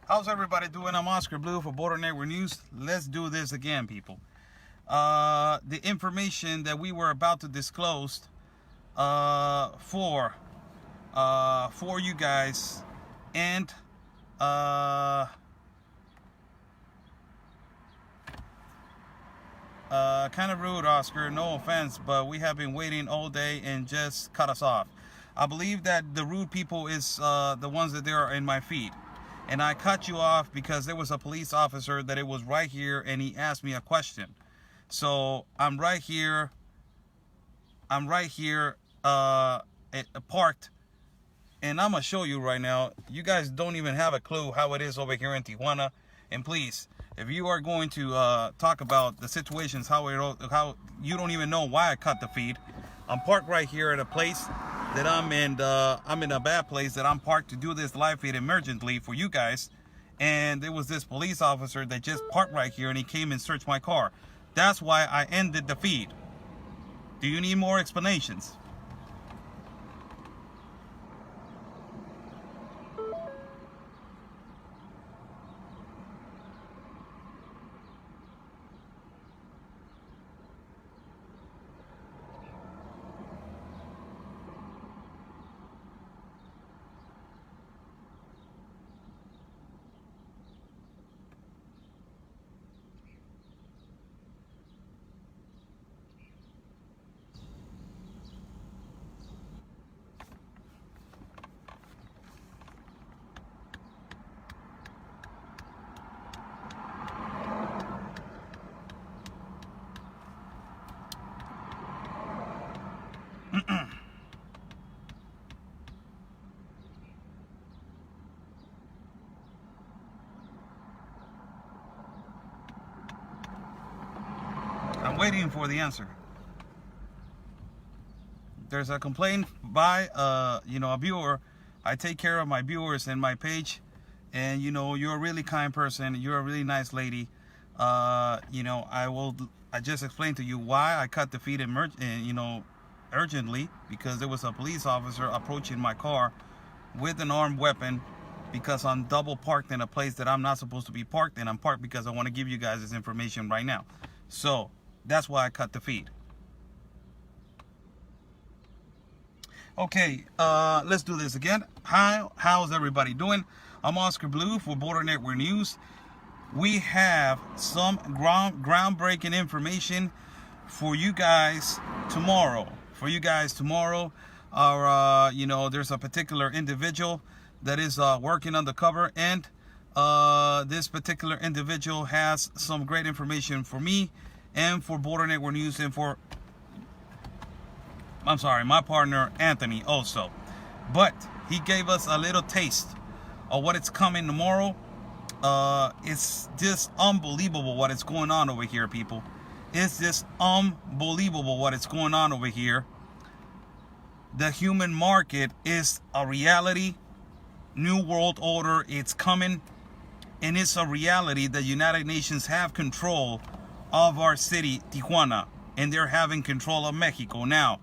How's everybody doing? I'm Oscar Blue for Border Network News. Let's do this again, people. The information that we were about to disclose for you guys, and kind of rude, Oscar. No offense, but we have been waiting all day and just cut us off. I believe that the rude people is the ones that are in my feed. And I cut you off because there was a police officer that it was right here and he asked me a question. So I'm right here parked, and I'm gonna show you right now. You guys don't even have a clue how it is over here in Tijuana. And please, if you are going to talk about the situations, how you don't even know why I cut the feed. I'm parked right here at a place that I'm in a bad place that I'm parked to do this live feed emergently for you guys. And there was this police officer that just parked right here and he came and searched my car. That's why I ended the feed. Do you need more explanations? I'm waiting for the answer. There's a complaint by a viewer. I take care of my viewers and my page, and you're a really kind person. You're a really nice lady. I just explained to you why I cut the feed urgently, because there was a police officer approaching my car with an armed weapon, because I'm double parked in a place that I'm not supposed to be parked in. I'm parked because I want to give you guys this information right now. So that's why I cut the feed. Okay, let's do this again. How's everybody doing? I'm Oscar Blue for Border Network News. We have some groundbreaking information for you guys tomorrow. There's a particular individual that is working undercover, and this particular individual has some great information for me and for Border Network News, and for my partner Anthony also. But he gave us a little taste of what is coming tomorrow. It's just unbelievable what is going on over here, people. It's just unbelievable what is going on over here. The human market is a reality. New World Order, it's coming. And it's a reality. The United Nations have control of our city, Tijuana. And they're having control of Mexico. Now,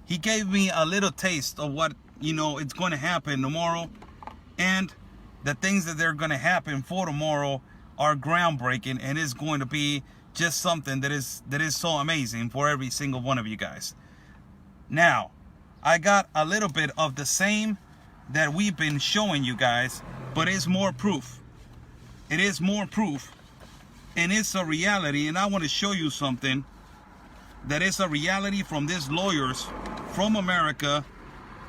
he gave me a little taste of what, it's going to happen tomorrow. And the things that they're going to happen for tomorrow are groundbreaking. And it's going to be just something that is so amazing for every single one of you guys. Now, I got a little bit of the same that we've been showing you guys, but it's more proof. It is more proof. And it's a reality. And I want to show you something that is a reality from these lawyers from America,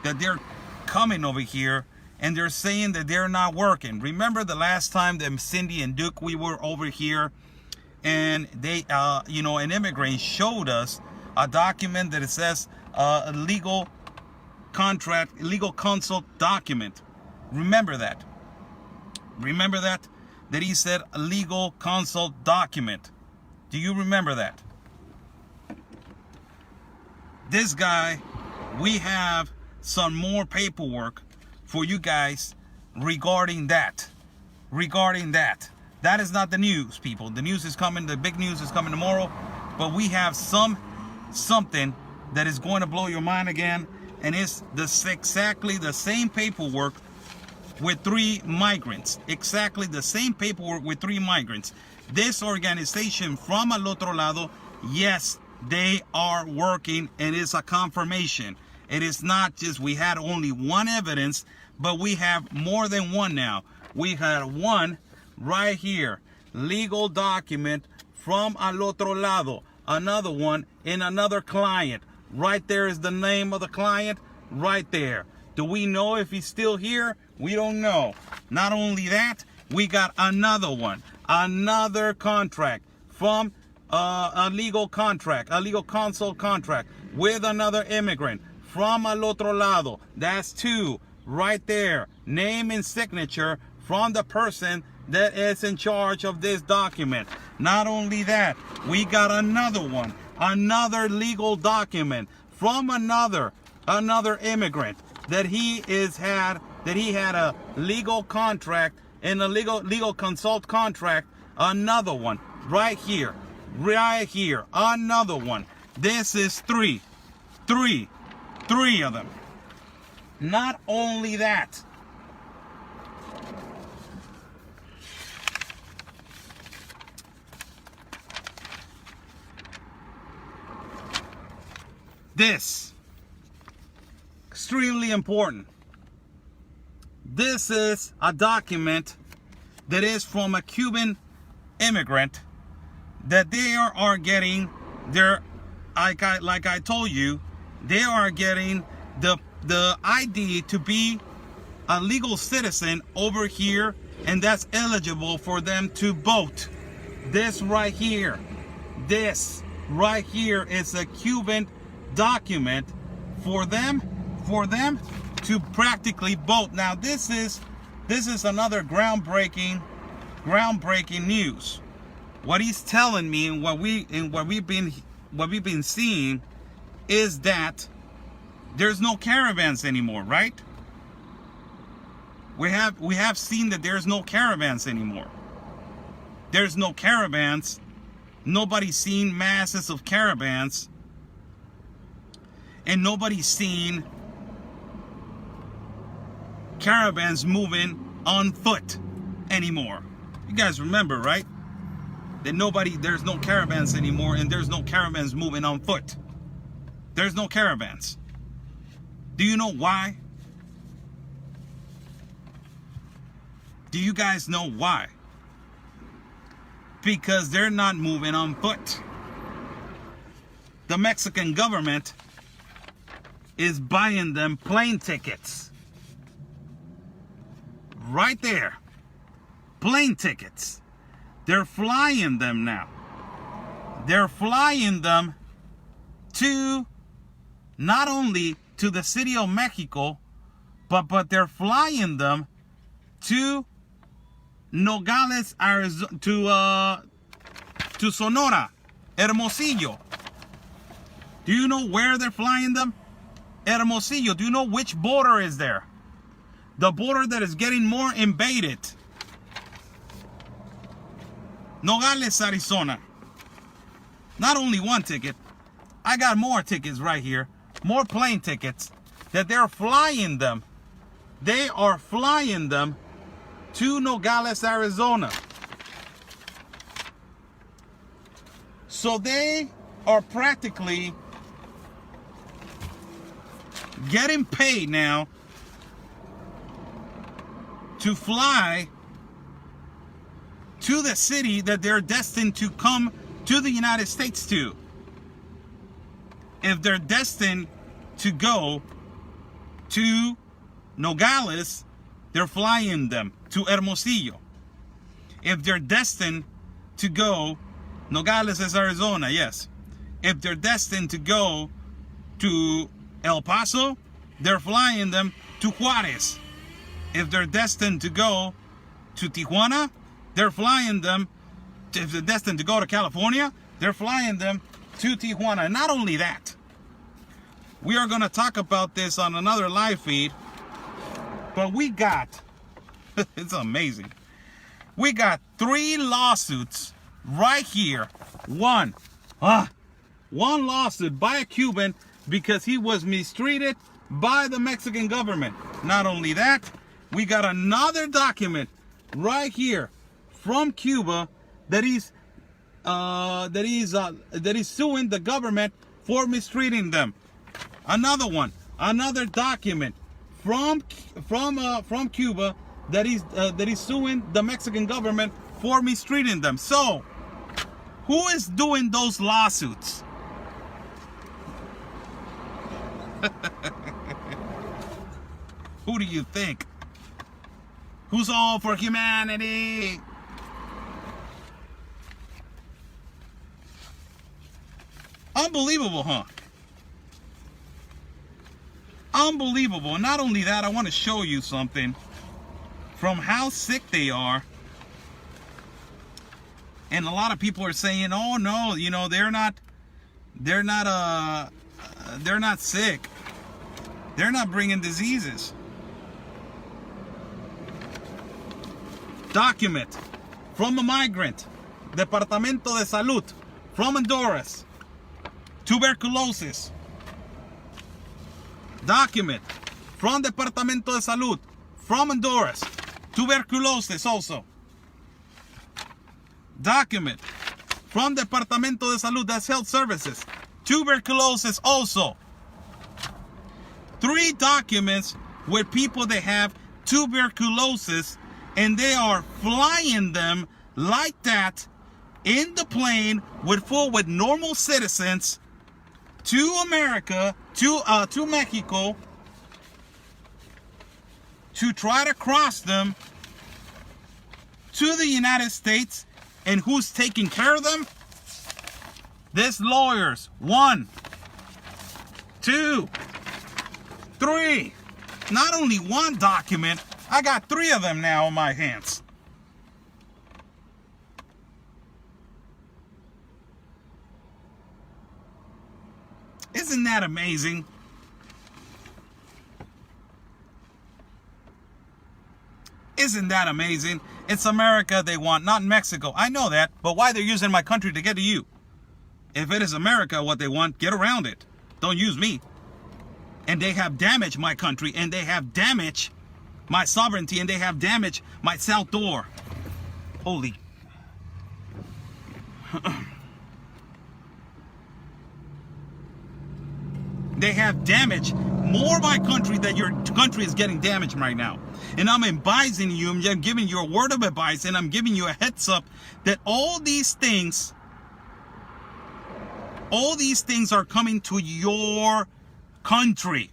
that they're coming over here and they're saying that they're not working. Remember the last time that Cindy and Duke, we were over here, and they, an immigrant showed us a document that it says a legal contract, legal consult document. Remember that? That he said a legal consult document. Do you remember that? This guy, we have some more paperwork for you guys regarding that. That is not the news, people. The news is coming. The big news is coming tomorrow. But we have something that is going to blow your mind again. And it's exactly the same paperwork with 3 migrants. Exactly the same paperwork with 3 migrants. This organization from Al Otro Lado, yes, they are working, and it's a confirmation. It is not just we had only one evidence, but we have more than one now. We had one right here, legal document from Al Otro Lado, another one in another client. Right there is the name of the client, right there. Do we know if he's still here? We don't know. Not only that, we got another one, another contract from a legal contract, a legal consult contract with another immigrant from Al Otro Lado. That's 2 right there. Name and signature from the person that is in charge of this document. Not only that, we got another one, another legal document from another immigrant that he had a legal contract and a legal consult contract. Another one right here, another one. This is 3 of them. Not only that, this, extremely important. This is a document that is from a Cuban immigrant that they are getting their, like I told you, they are getting the ID to be a legal citizen over here, and that's eligible for them to vote. This right here is a Cuban document for them to practically vote. Now this is another groundbreaking news. What he's telling me and what we've been seeing is that there's no caravans anymore, right? We have seen that there's no caravans anymore. There's no caravans. Nobody's seen masses of caravans. And nobody's seen caravans moving on foot anymore. You guys remember, right? That there's no caravans anymore, and there's no caravans moving on foot. There's no caravans. Do you know why? Do you guys know why? Because they're not moving on foot. The Mexican government is buying them plane tickets. Right there. Plane tickets. They're flying them now. They're flying them to not only to the city of Mexico, but they're flying them to Nogales, Arizona, to Sonora, Hermosillo. Do you know where they're flying them? Hermosillo. Do you know which border is there? The border that is getting more invaded. Nogales, Arizona. Not only one ticket. I got more tickets right here. More plane tickets that they're flying them. They are flying them to Nogales, Arizona. So they are practically getting paid now to fly to the city that they're destined to come to the United States to. If they're destined to go to Nogales, they're flying them to Hermosillo. If they're destined to go, Nogales is Arizona, yes. If they're destined to go to El Paso, they're flying them to Juarez. If they're destined to go to Tijuana, they're flying them. If they're destined to go to California, they're flying them to Tijuana. And not only that, we are going to talk about this on another live feed, but we got, it's amazing. We got 3 lawsuits right here. One lawsuit by a Cuban because he was mistreated by the Mexican government. Not only that, we got another document right here from Cuba that he's suing the government for mistreating them. Another one, another document from Cuba that he's suing the Mexican government for mistreating them. So, who is doing those lawsuits? Who do you think? Who's all for humanity? Unbelievable, huh? Unbelievable. And not only that, I want to show you something from how sick they are. And a lot of people are saying, "Oh no, you know, they're not sick. They're not bringing diseases." Document from a migrant, Departamento de Salud, from Honduras, tuberculosis. Document from Departamento de Salud, from Honduras, tuberculosis also. Document from Departamento de Salud, that's Health Services, tuberculosis also. 3 documents with people that have tuberculosis, and they are flying them like that in the plane with normal citizens to America, to Mexico, to try to cross them to the United States. And who's taking care of them? There's lawyers. 1, 2, 3. Not only one document, I got 3 of them now in my hands. Isn't that amazing? Isn't that amazing? It's America they want, not Mexico. I know that, but why they're using my country to get to you? If it is America what they want, get around it. Don't use me. And they have damaged my country, and they have damaged my sovereignty, and they have damaged my south door. Holy. They have damaged more my country than your country is getting damaged right now. And I'm advising you, I'm giving you a word of advice, and I'm giving you a heads up that all these things are coming to your country.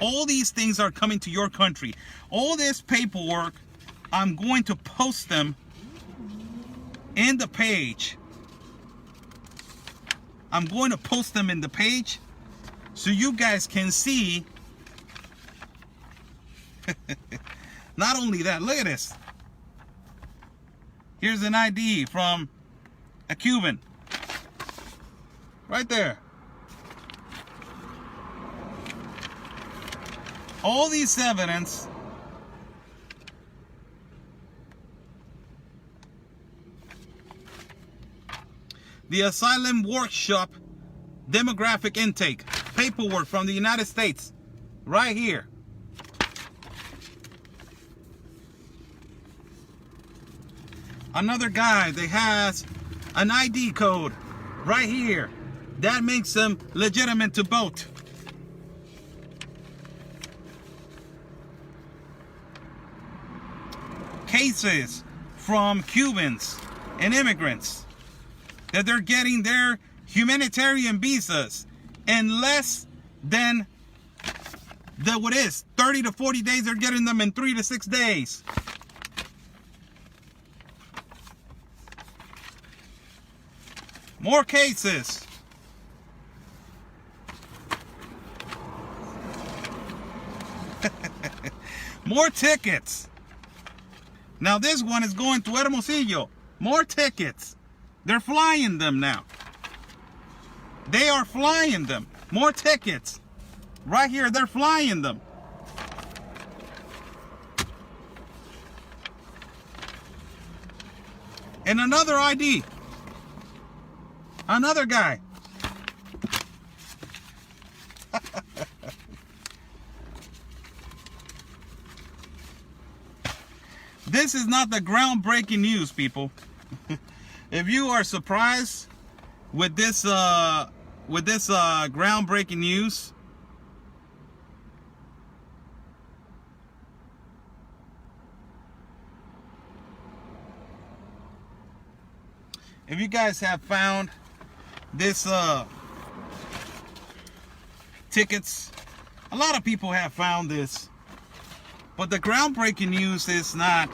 All these things are coming to your country. All this paperwork, I'm going to post them in the page. I'm going to post them in the page so you guys can see. Not only that, look at this. Here's an ID from a Cuban. Right there. All these evidence. The Asylum Workshop Demographic Intake. Paperwork from the United States. Right here. Another guy that has an ID code. Right here. That makes them legitimate to vote. Cases from Cubans and immigrants that they're getting their humanitarian visas in less than what is 30 to 40 days. They're getting them in 3 to 6 days. More cases. More tickets. Now this one is going to Hermosillo. More tickets. They're flying them now. They are flying them. More tickets. Right here, they're flying them. And another ID. Another guy. This is not the groundbreaking news, people. If you are surprised with this groundbreaking news, if you guys have found this tickets, a lot of people have found this, but the groundbreaking news is not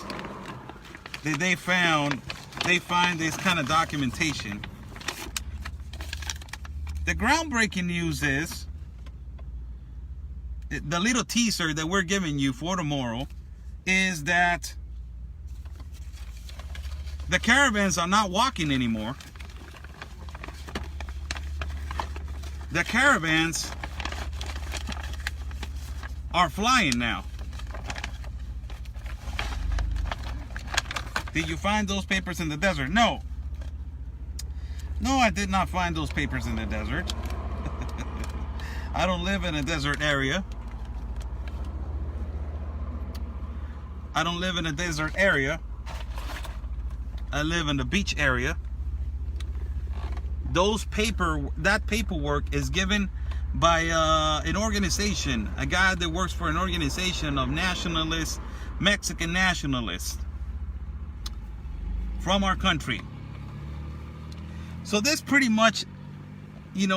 that they find this kind of documentation. The groundbreaking news is the little teaser that we're giving you for tomorrow is that the caravans are not walking anymore. The caravans are flying now. Did you find those papers in the desert? No. No, I did not find those papers in the desert. I don't live in a desert area. I don't live in a desert area. I live in the beach area. That paperwork is given by an organization, a guy that works for an organization of nationalists, Mexican nationalists from our country. So this pretty much,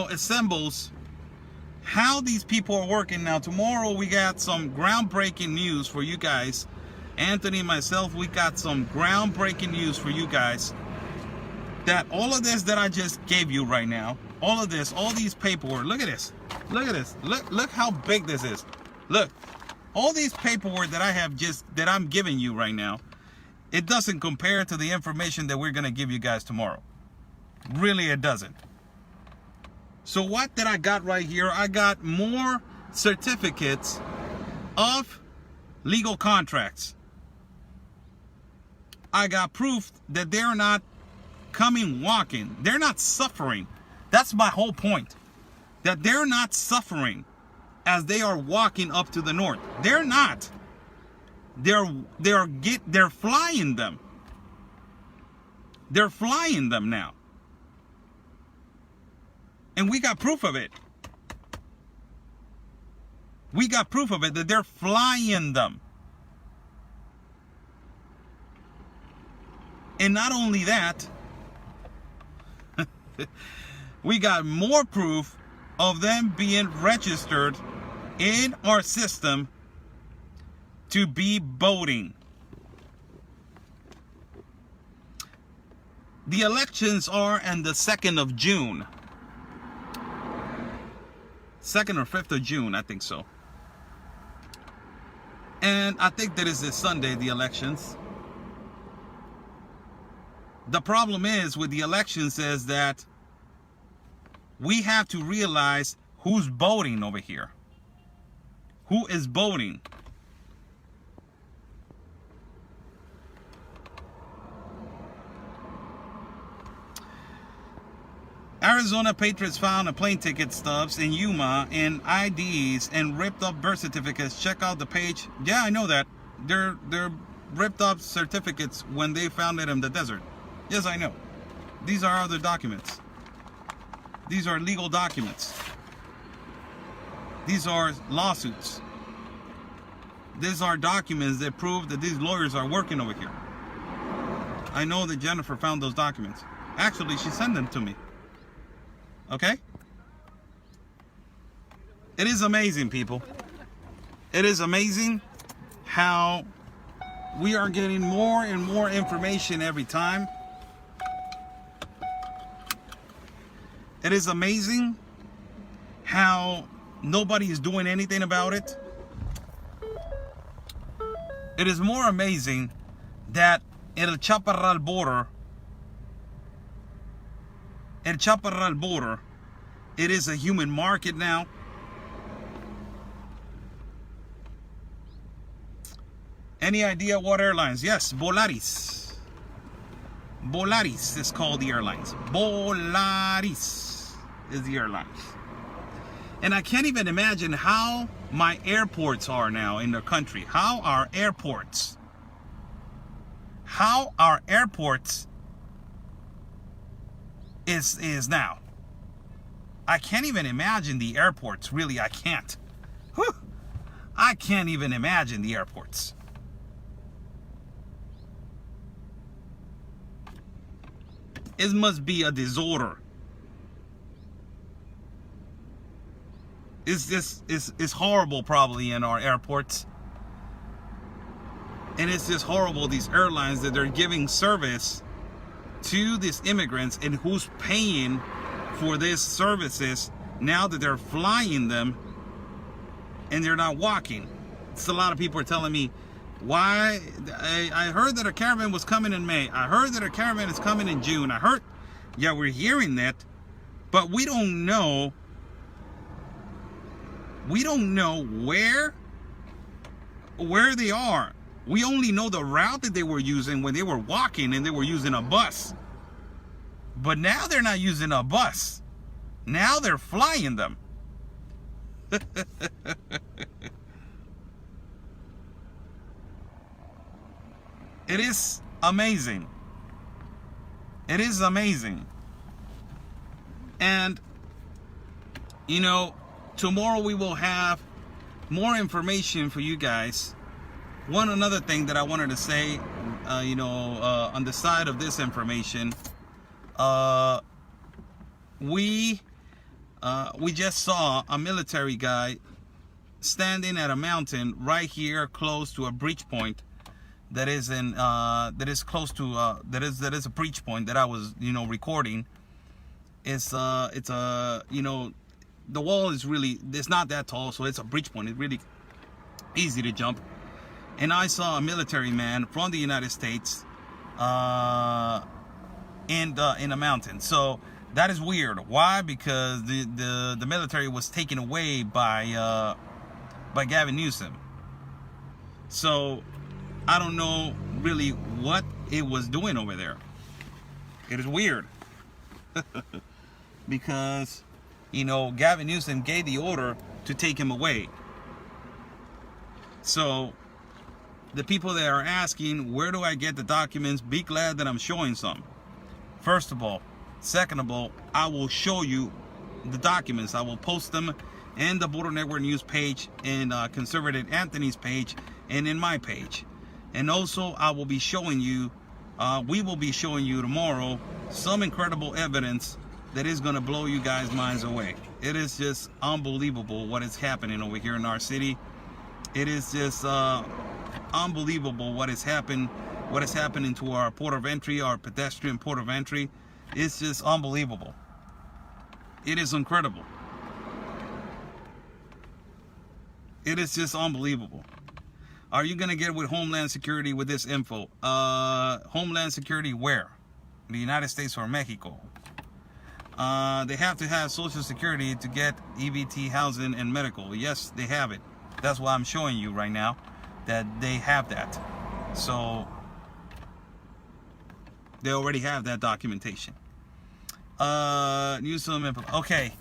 assembles how these people are working. Now tomorrow we got some groundbreaking news for you guys. Anthony and myself, we got some groundbreaking news for you guys. That all of this that I just gave you right now, all of this, all these paperwork, look at this. Look at this. Look how big this is. Look. All these paperwork that I'm giving you right now, it doesn't compare to the information that we're going to give you guys tomorrow. Really, it doesn't. So what did I got right here? I got more certificates of legal contracts. I got proof that they're not coming walking. They're not suffering. That's my whole point. That they're not suffering as they are walking up to the north. They're not. They're flying them. They're flying them now. And we got proof of it. We got proof of it, that they're flying them. And not only that, we got more proof of them being registered in our system to be voting. The elections are on the 2nd of June. 2nd or 5th of June, I think so. And I think that is this Sunday, the elections. The problem is with the elections is that we have to realize who's voting over here. Who is voting? Arizona patriots found a plane ticket stubs in Yuma and IDs and ripped up birth certificates. Check out the page. Yeah, I know that. They're ripped up certificates when they found it in the desert. Yes, I know. These are other documents. These are legal documents. These are lawsuits. These are documents that prove that these lawyers are working over here. I know that Jennifer found those documents. Actually, she sent them to me. Okay? It is amazing, people. It is amazing how we are getting more and more information every time. It is amazing how nobody is doing anything about it. It is more amazing that El Chaparral border, it is a human market now. Any idea what airlines? Yes, Volaris. Volaris is called the airlines. Volaris is the airlines. And I can't even imagine how my airports are now in the country. How our airports is now. I can't even imagine the airports. Really, I can't. Whew. I can't even imagine the airports. It must be a disorder. It's horrible probably in our airports. And it's just horrible, these airlines, that they're giving service to these immigrants, and who's paying for these services now that they're flying them and they're not walking. It's a lot of people are telling me, why? I heard that a caravan was coming in May. I heard that a caravan is coming in June. I heard, yeah, we're hearing that, but we don't know. We don't know where they are. We only know the route that they were using when they were walking, and they were using a bus. But now they're not using a bus. Now they're flying them. It is amazing. It is amazing. And, you know, tomorrow we will have more information for you guys. Another thing that I wanted to say, on the side of this information, we just saw a military guy standing at a mountain right here close to a breach point that is a breach point that I was recording. The wall is really, it's not that tall, so it's a breach point. It's really easy to jump. And I saw a military man from the United States in a mountain. So that is weird. Why? Because the military was taken away by Gavin Newsom. So I don't know really what it was doing over there. It is weird. Because, Gavin Newsom gave the order to take him away. So the people that are asking, where do I get the documents? Be glad that I'm showing some. First of all. Second of all, I will show you the documents. I will post them in the Border Network News page, and Conservative Anthony's page, and in my page. And also, I will be showing you, we will be showing you tomorrow some incredible evidence that is going to blow you guys' minds away. It is just unbelievable what is happening over here in our city. It is just unbelievable what is happening to our port of entry, our pedestrian port of entry. It's just unbelievable. It is incredible. It is just unbelievable. Are you going to get with Homeland Security with this info? Homeland Security where? The United States or Mexico? They have to have Social Security to get EBT housing and medical. Yes, they have it. That's why I'm showing you right now that they have that. So they already have that documentation. Newsom info. Okay,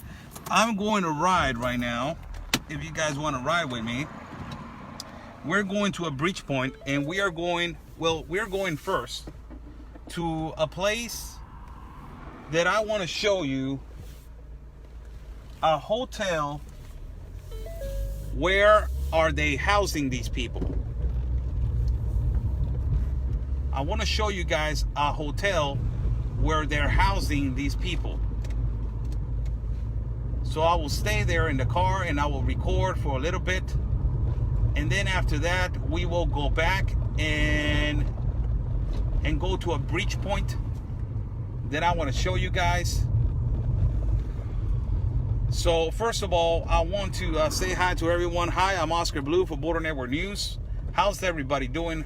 I'm going to ride right now. If you guys want to ride with me, we're going to a breach point, and we're going first to a place that I want to show you, a hotel. Where are they housing these people? I want to show you guys a hotel where they're housing these people. So I will stay there in the car and I will record for a little bit, and then after that we will go back and go to a breach point that I want to show you guys. So first of all, I want to say hi to everyone. Hi, I'm Oscar Blue for Border Network News. How's everybody doing?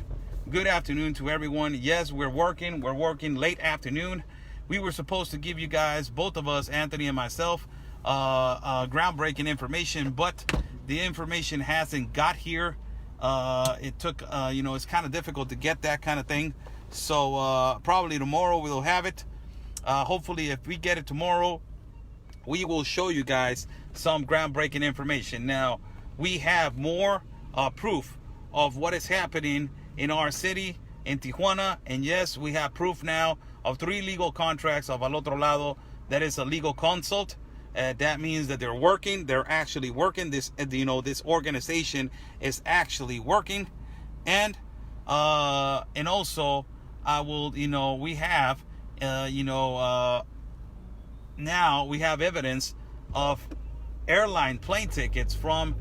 Good afternoon to everyone. Yes, we're working late afternoon. We were supposed to give you guys, both of us, Anthony and myself, groundbreaking information, but the information hasn't got here. It took, it's kind of difficult to get that kind of thing. So probably tomorrow we'll have it. Hopefully if we get it tomorrow, we will show you guys some groundbreaking information. Now, we have more proof of what is happening in our city, in Tijuana. And yes, we have proof now of 3 legal contracts of Al Otro Lado. That is a legal consult. That means that they're working. They're actually working. This organization is actually working. And also, I will, we have, now we have evidence of airline plane tickets from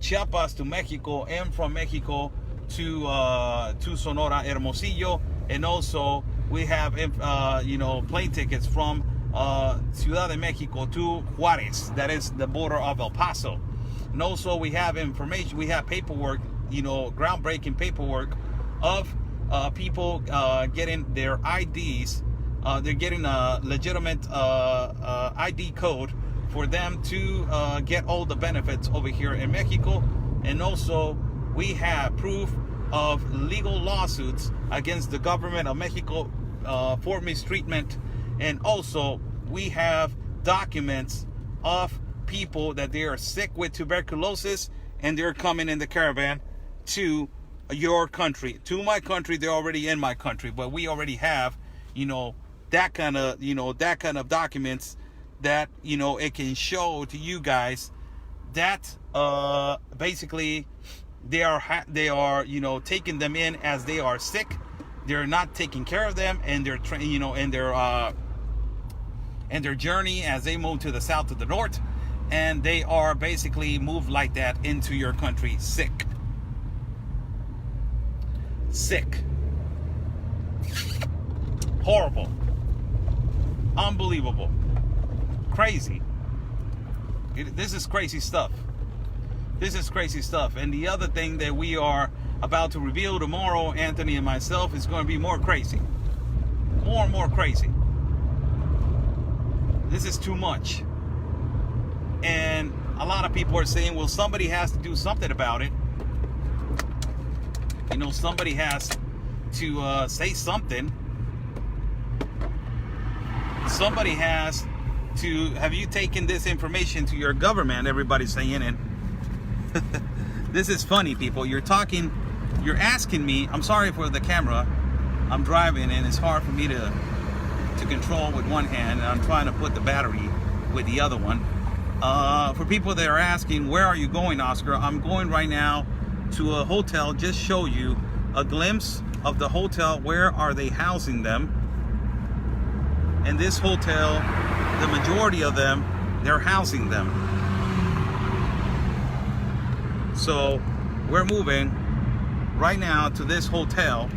Chiapas to Mexico, and from Mexico to Sonora, Hermosillo. And also we have plane tickets from Ciudad de Mexico to Juarez, that is the border of El Paso. And also we have information, we have paperwork, groundbreaking paperwork of people getting their IDs. They're getting a legitimate ID code for them to get all the benefits over here in Mexico. And also we have proof of legal lawsuits against the government of Mexico for mistreatment. And also we have documents of people that they are sick with tuberculosis, and they're coming in the caravan to your country, to my country. They're already in my country, but we already have, that kind of documents that, it can show to you guys that basically they are taking them in as they are sick. They're not taking care of them, and they're in their journey as they move to the south to the north, and they are basically moved like that into your country sick. Horrible. Unbelievable. Crazy. This is crazy stuff. This is crazy stuff. And the other thing that we are about to reveal tomorrow, Anthony and myself, is going to be more crazy. More and more crazy. This is too much. And a lot of people are saying, well, somebody has to do something about it. Somebody has to say something. Somebody has to, have you taken this information to your government? Everybody's saying it. This is funny, people. You're asking me, I'm sorry for the camera. I'm driving and it's hard for me to control with one hand, and I'm trying to put the battery with the other one. For people that are asking, where are you going, Oscar? I'm going right now to a hotel. Just show you a glimpse of the hotel. Where are they housing them? And this hotel, the majority of them, they're housing them. So we're moving right now to this hotel.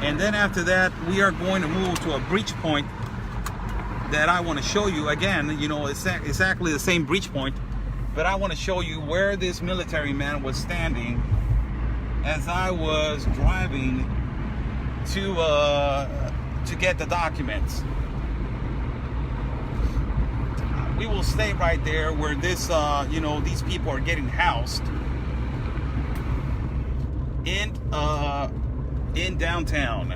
And then after that, we are going to move to a breach point that I want to show you again. It's exactly the same breach point, but I want to show you where this military man was standing as I was driving to get the documents. We will stay right there where this, these people are getting housed in downtown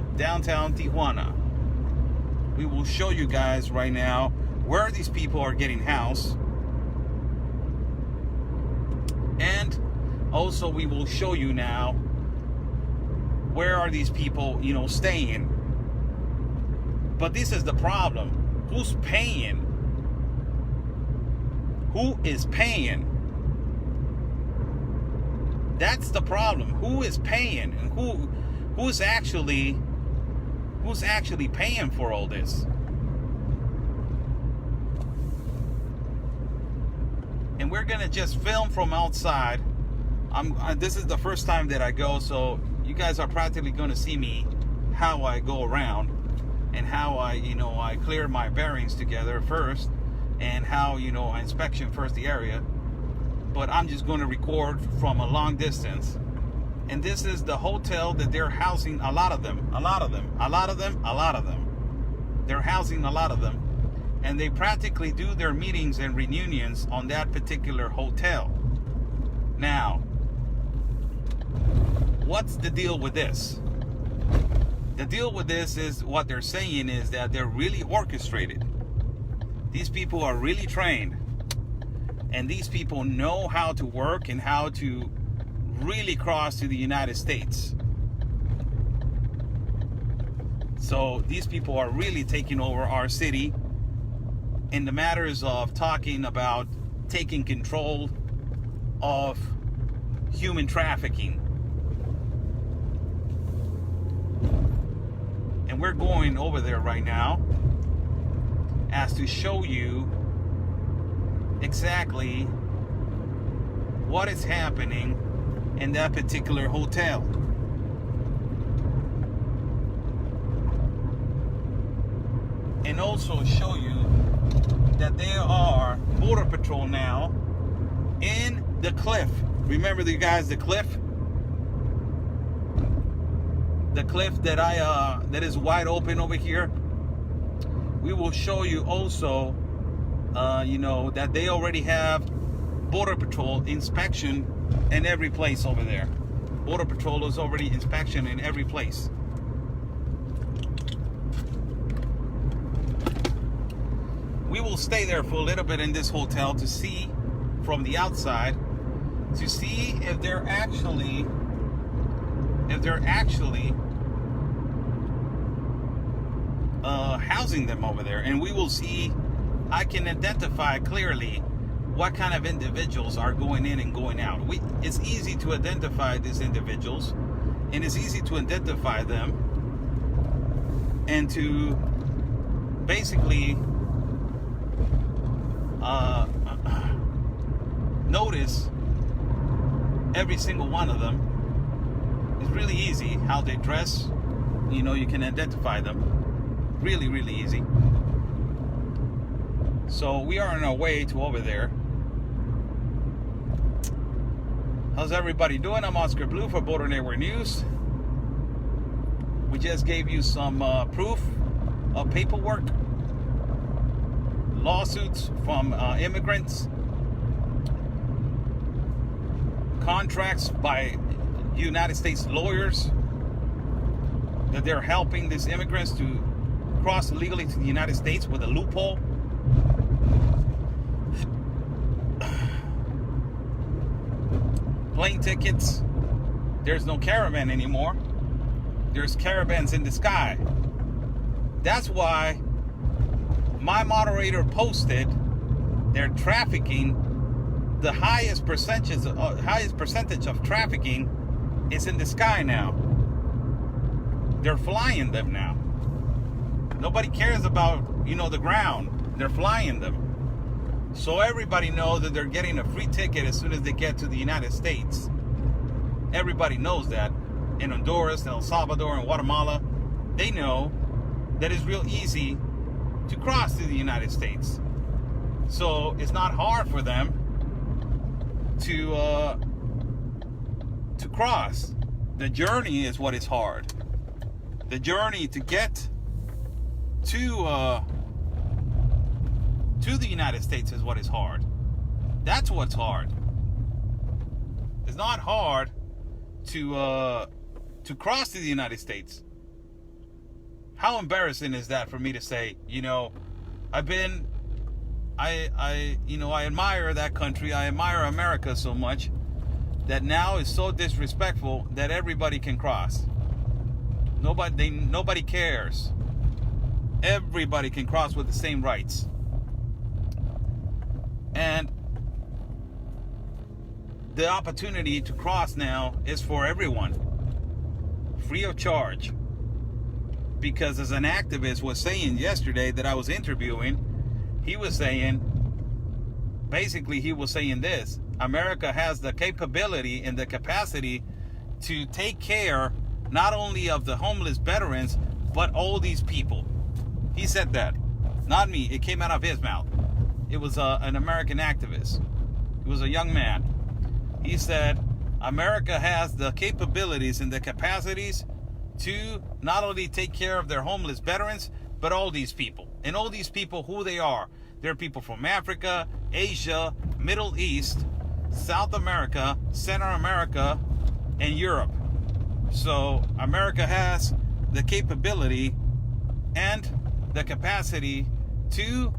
Tijuana. We will show you guys right now where these people are getting housed, and also we will show you now where are these people staying. But this is the problem. Who's paying? Who is paying? That's the problem. Who is paying, and who's actually paying for all this? And we're gonna just film from outside. This is the first time that I go, so you guys are practically gonna see me how I go around, and how I clear my bearings together first, and how I inspection first the area. But I'm just going to record from a long distance. And this is the hotel that they're housing a lot of them. They're housing a lot of them. And they practically do their meetings and reunions on that particular hotel. Now, what's the deal with this? The deal with this is what they're saying is that they're really orchestrated. These people are really trained. And these people know how to work and how to really cross to the United States. So these people are really taking over our city in the matters of talking about taking control of human trafficking. And we're going over there right now as to show you exactly what is happening in that particular hotel. And also show you that there are border patrol now in the cliff. Remember you guys, the cliff? The cliff that that is wide open over here. We will show you also that they already have border patrol inspection in every place over there. Border patrol is already inspection in every place. We will stay there for a little bit in this hotel to see from the outside, to see if they're actually housing them over there, and we will see. I can identify clearly what kind of individuals are going in and going out. It's easy to identify these individuals, and it's easy to identify them and to basically notice every single one of them. It's really easy how they dress. You can identify them. Really, really easy. So we are on our way to over there. How's everybody doing? I'm Oscar Blue for Border Network News. We just gave you some proof of paperwork, lawsuits from immigrants, contracts by United States lawyers that they're helping these immigrants to cross illegally to the United States with a loophole. Plane tickets. There's no caravan anymore. There's caravans in the sky. That's why my moderator posted they're trafficking. The highest percentage of trafficking is in the sky now. They're flying them now. Nobody cares about, the ground. They're flying them. So everybody knows that they're getting a free ticket as soon as they get to the United States. Everybody knows that. In Honduras, El Salvador, and Guatemala, they know that it's real easy to cross to the United States. So it's not hard for them to cross. The journey is what is hard. The journey to get to the United States is what is hard. That's what's hard. It's not hard to cross to the United States. How embarrassing is that for me to say? I admire that country. I admire America so much that now is so disrespectful that everybody can cross. Nobody cares. Everybody can cross with the same rights. And the opportunity to cross now is for everyone, free of charge. Because as an activist was saying yesterday that I was interviewing, he was saying this: America has the capability and the capacity to take care not only of the homeless veterans, but all these people. He said that, not me. It came out of his mouth. It was an American activist. It was a young man. He said, America has the capabilities and the capacities to not only take care of their homeless veterans, but all these people. And all these people, who they are. They're people from Africa, Asia, Middle East, South America, Central America, and Europe. So America has the capability and the capacity to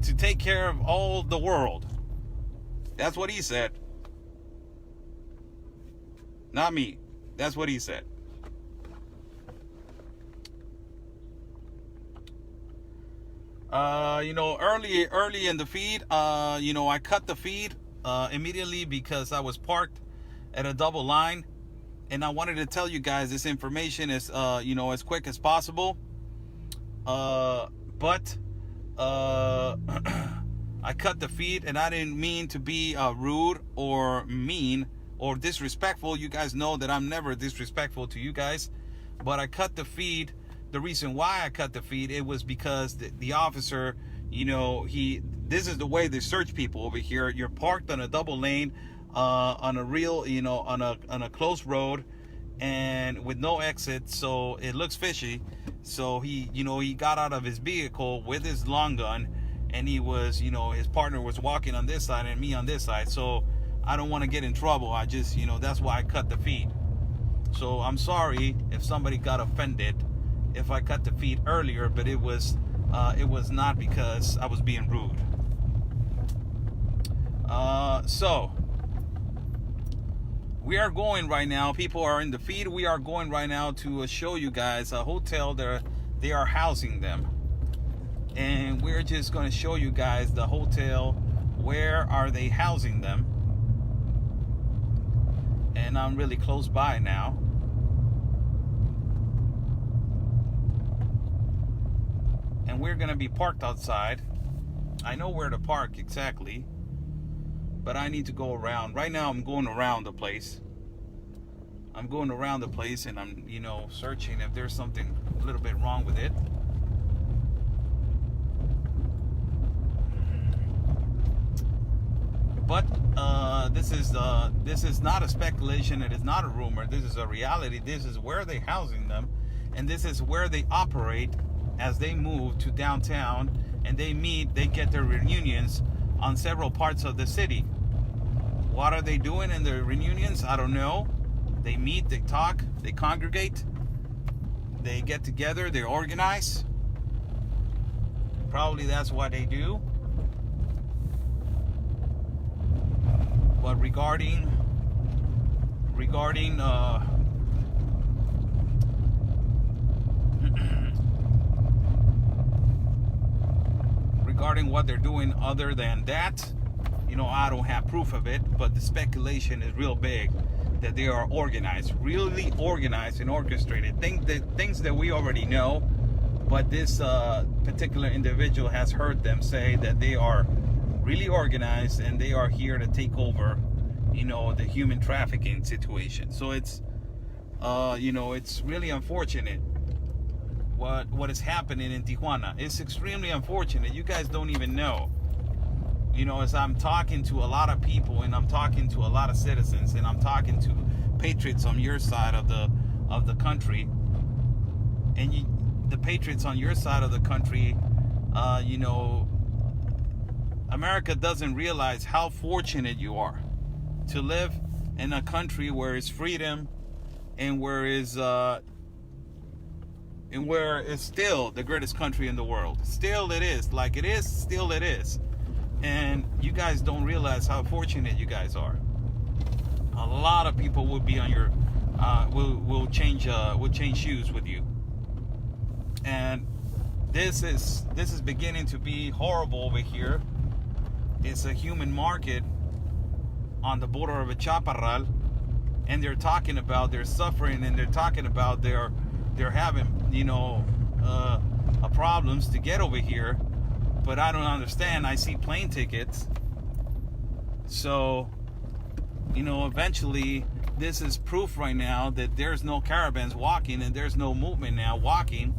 to take care of all the world. That's what he said. Not me. That's what he said. Early in the feed, I cut the feed immediately because I was parked at a double line, and I wanted to tell you guys this information as quick as possible. But I cut the feed, and I didn't mean to be rude or mean or disrespectful. You guys know that I'm never disrespectful to you guys, but I cut the feed. The reason why I cut the feed, it was because the officer, this is the way they search people over here. You're parked on a double lane, on a real, on a closed road, and with no exit, so it looks fishy. So he got out of his vehicle with his long gun, and he was, his partner was walking on this side and me on this side. So I don't want to get in trouble. I just, that's why I cut the feed. So I'm sorry if somebody got offended if I cut the feed earlier, but it was not because I was being rude. So we are going right now. People are in the feed. We are going right now to show you guys a hotel they are housing them, and we're just going to show you guys the hotel. Where are they housing them? And I'm really close by now. And we're going to be parked outside. I know where to park exactly, but I need to go around. Right now I'm going around the place. I'm going around the place, and I'm, searching if there's something a little bit wrong with it. But this is not a speculation. It is not a rumor. This is a reality. This is where they're housing them, and this is where they operate as they move to downtown, and they get their reunions on several parts of the city. What are they doing in their reunions? I don't know. They meet, they talk, they congregate, they get together, they organize. Probably that's what they do. But regarding what they're doing other than that, I don't have proof of it, but the speculation is real big that they are organized, really organized and orchestrated. Things that we already know, but this particular individual has heard them say that they are really organized and they are here to take over, the human trafficking situation. So it's, it's really unfortunate what is happening in Tijuana. It's extremely unfortunate. You guys don't even know. As I'm talking to a lot of people, and I'm talking to a lot of citizens, and I'm talking to patriots on your side of the country, and the patriots on your side of the country, America doesn't realize how fortunate you are to live in a country where it's freedom, and where it's still the greatest country in the world. Still it is. Like it is, still it is. And you guys don't realize how fortunate you guys are. A lot of people will be on your will change shoes with you. And this is beginning to be horrible over here. It's a human market on the border of a Chaparral, and they're talking about their suffering, and they're talking about they're having problems to get over here. But I don't understand. I see plane tickets. So, eventually this is proof right now that there's no caravans walking, and there's no movement now walking.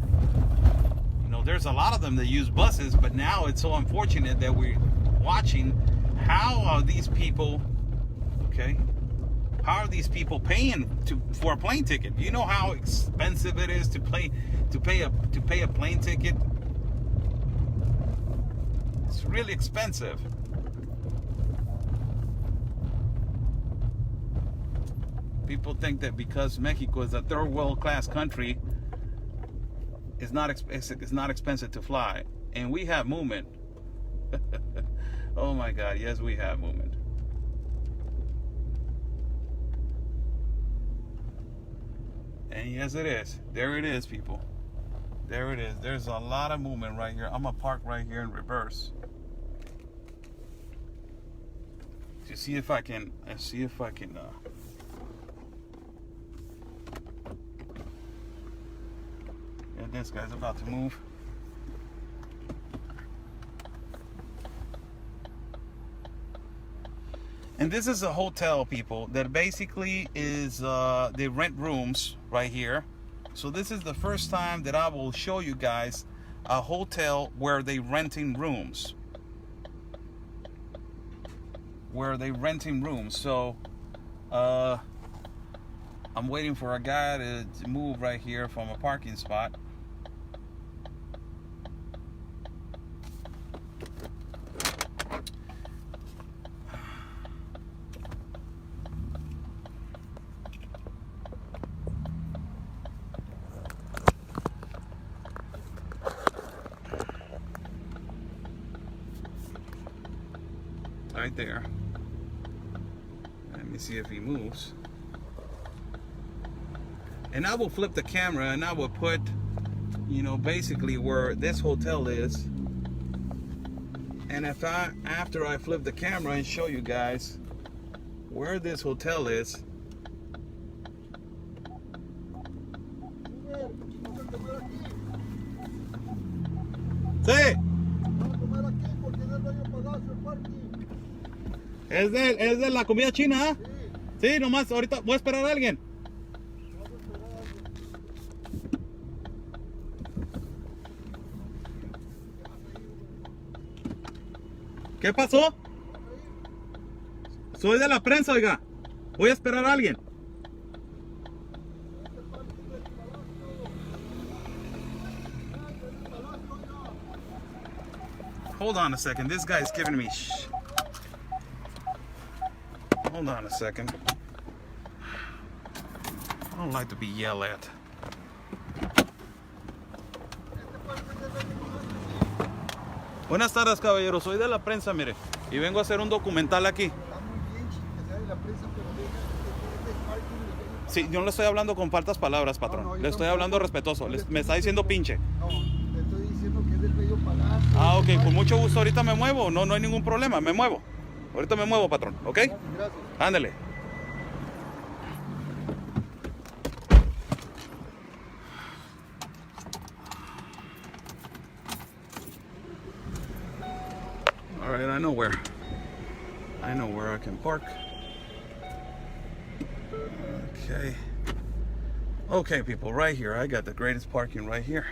There's a lot of them that use buses, but now it's so unfortunate that we're watching how are these people, how are these people paying for a plane ticket? You know how expensive it is to pay a plane ticket? It's really expensive. People think that because Mexico is a third world class country, it's not expensive to fly, and we have movement. Oh my God, yes, we have movement. And yes, it is. There it is, people. There it is. There's a lot of movement right here. I'm gonna park right here in reverse. To see if I can. Yeah, this guy's about to move. And this is a hotel, people, that basically is they rent rooms right here. So this is the first time that I will show you guys a hotel where they renting rooms. So I'm waiting for a guy to move right here from a parking spot. Right there. Let me see if he moves. And I will flip the camera and I will put, you know, basically where this hotel is. And after I flip the camera and show you guys where this hotel is. Sí. Es de la comida china, ¿eh? Sí, nomás ahorita voy a esperar a alguien. ¿Qué pasó? Soy de la prensa, oiga. Voy a esperar a alguien. Hold on a second. This guy's giving me Hold on a second. I don't like to be yelled at. Buenas tardes, caballero. Soy de la prensa, mire. Y vengo a hacer un documental aquí. Sí, yo no le estoy hablando con faltas palabras, patrón. Le estoy hablando respetuoso. Me está diciendo pinche. No, le estoy diciendo que es del bello palacio. Ah, ok. Con mucho gusto. Ahorita me muevo. No hay ningún problema. Me muevo. Ahorita me muevo, patrón. ¿Ok? Gracias. Ándale. All right, I know where I can park. Okay, people, right here. I got the greatest parking right here.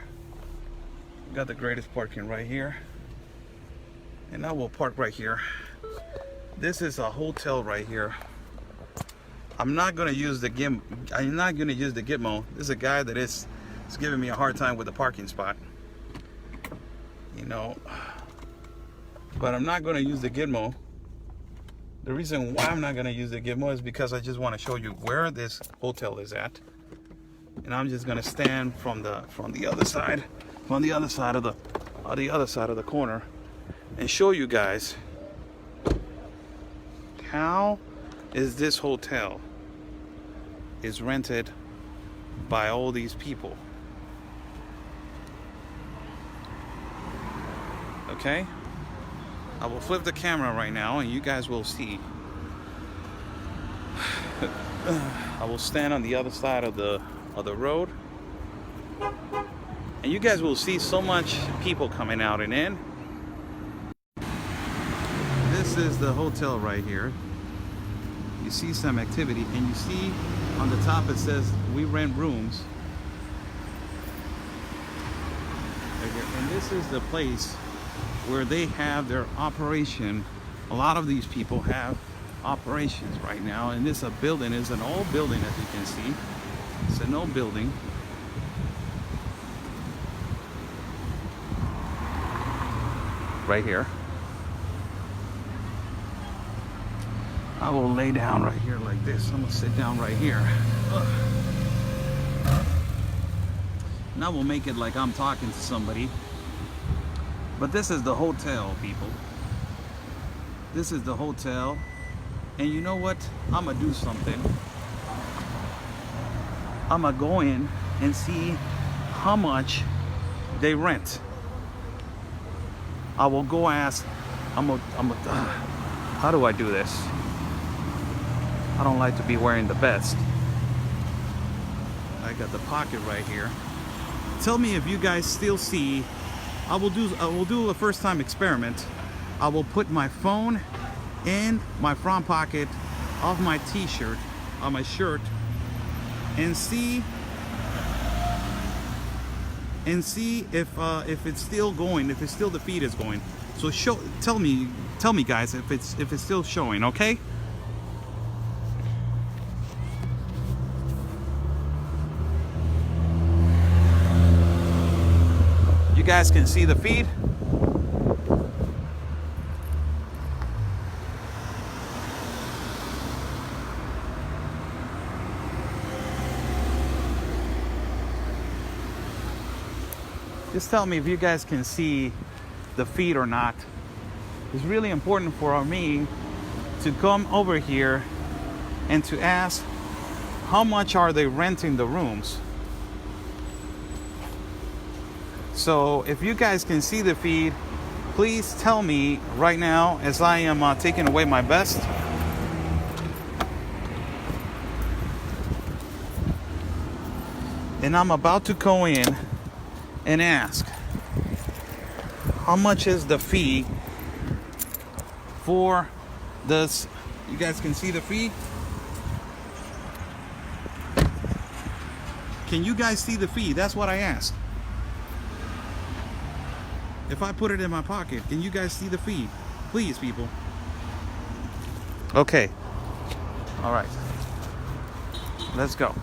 And I will park right here. This is a hotel right here. I'm not gonna use the gizmo. This is a guy that is giving me a hard time with the parking spot. You know, but I'm not gonna use the gizmo. The reason why I'm not gonna use the gizmo is because I just want to show you where this hotel is at. And I'm just gonna stand from the other side of the corner and show you guys how is this hotel is rented by all these people. Okay, I will flip the camera right now and you guys will see. I will stand on the other side of the road and you guys will see so much people coming out and in. This is the hotel right here. You see some activity and you see on the top it says we rent rooms right here. And this is the place where they have their operation. A lot of these people have operations right now, and this building is an old building, as you can see. It's an old building. Right here. I will lay down right here like this. I'm gonna sit down right here. Ugh. And I will make it like I'm talking to somebody. But this is the hotel, people. This is the hotel. And you know what? I'm gonna do something. I'm gonna go in and see how much they rent. I will go ask. How do I do this? I don't like to be wearing the vest. I got the pocket right here. Tell me if you guys still see. I will do a first time experiment. I will put my phone in my front pocket of my t-shirt, on my shirt, and see if it's still going, if it's still the feed is going. So tell me guys if it's still showing, okay? You guys can see the feed. Just tell me if you guys can see the feed or not. It's really important for me to come over here and to ask how much are they renting the rooms. So if you guys can see the feed, please tell me right now as I am taking away my vest. And I'm about to go in and ask how much is the fee for this. You guys can see the fee. Can you guys see the fee? That's what I asked. If I put it in my pocket, can you guys see the fee? Please, people. Okay. All right. Let's go.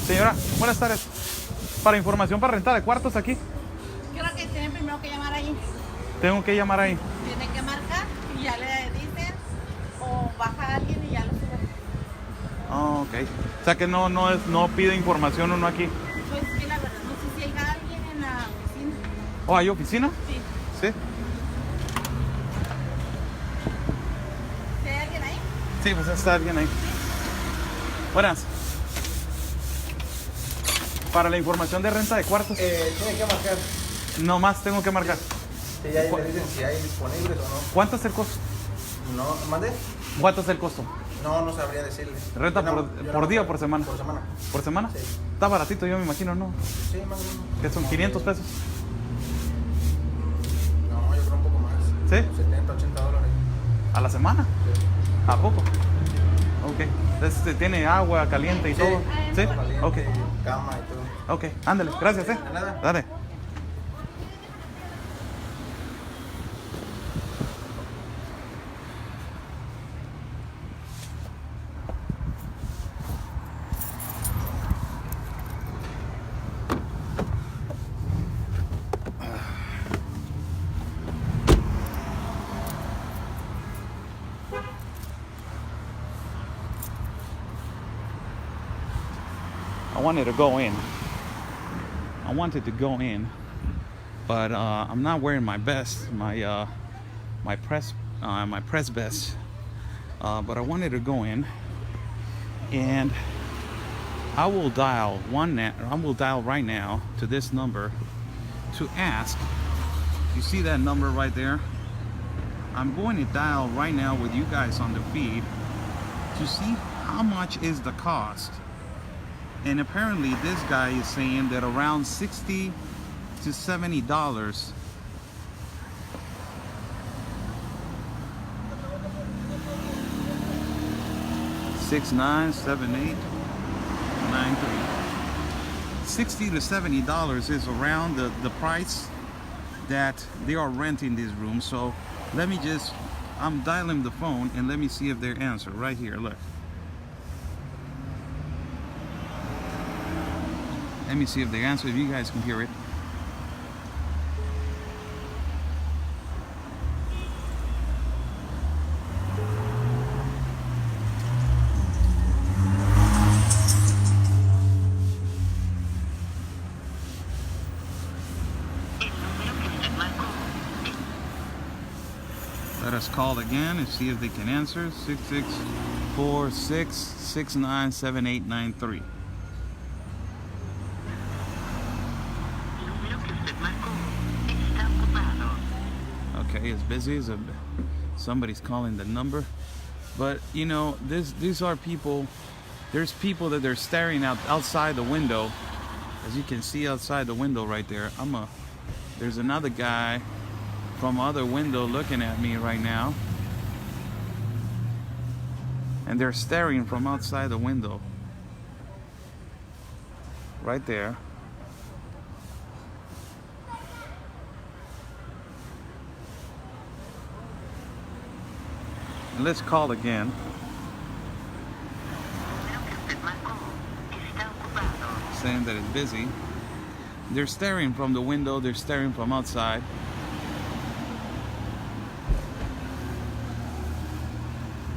Señora, buenas tardes. Para información para renta de cuartos aquí. Creo que tienen primero que llamar ahí. Tengo que llamar ahí. Tienen que marcar y ya le dicen o baja alguien y ya lo sube. Oh, ok. O sea que no pide información uno aquí. Pues que la verdad, no sé si hay alguien en la oficina. ¿Oh, hay oficina? Sí. Sí. ¿Si hay alguien ahí? Sí, pues está alguien ahí. Buenas. Para la información de renta de cuartos. Tiene que marcar. No más tengo que marcar. Sí, ya le dicen si hay disponibles o no. ¿Cuánto es el costo? No, ¿mande? ¿Cuánto es el costo? No sabría decirle. ¿Renta por día o por semana? Por semana. ¿Por semana? Sí. Está baratito, yo me imagino, ¿no? Sí, más o menos. ¿Qué son? ¿500 pesos? No, yo creo un poco más. ¿Sí? 70, 80 dólares. ¿A la semana? Sí. ¿A poco? Ok. Entonces, ¿tiene agua caliente y Sí. todo? ¿Sí? Caliente, Ok. cama y todo. Ok, ándale. Gracias, De nada. Dale. I wanted to go in. I wanted to go in, but I'm not wearing my vest, my press vest. But I wanted to go in, and I will dial right now to this number to ask. You see that number right there? I'm going to dial right now with you guys on the feed to see how much is the cost. And apparently this guy is saying that around $60 to $70. $6-9-7-8-9-3. $60 to $70 is around the price that they are renting these rooms. So I'm dialing the phone and let me see if they answer right here. Look. Let me see if they answer, if you guys can hear it. call again and see if they can answer. 6646697893. Okay, it's busy. Somebody's calling the number. But you know, these are people. There's people that they're staring outside the window. As you can see outside the window right there. There's another guy from other window looking at me right now. And they're staring from outside the window. Right there. And let's call again. Saying that it's busy. They're staring from the window, they're staring from outside.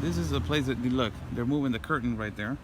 This is the place that, look, they're moving the curtain right there.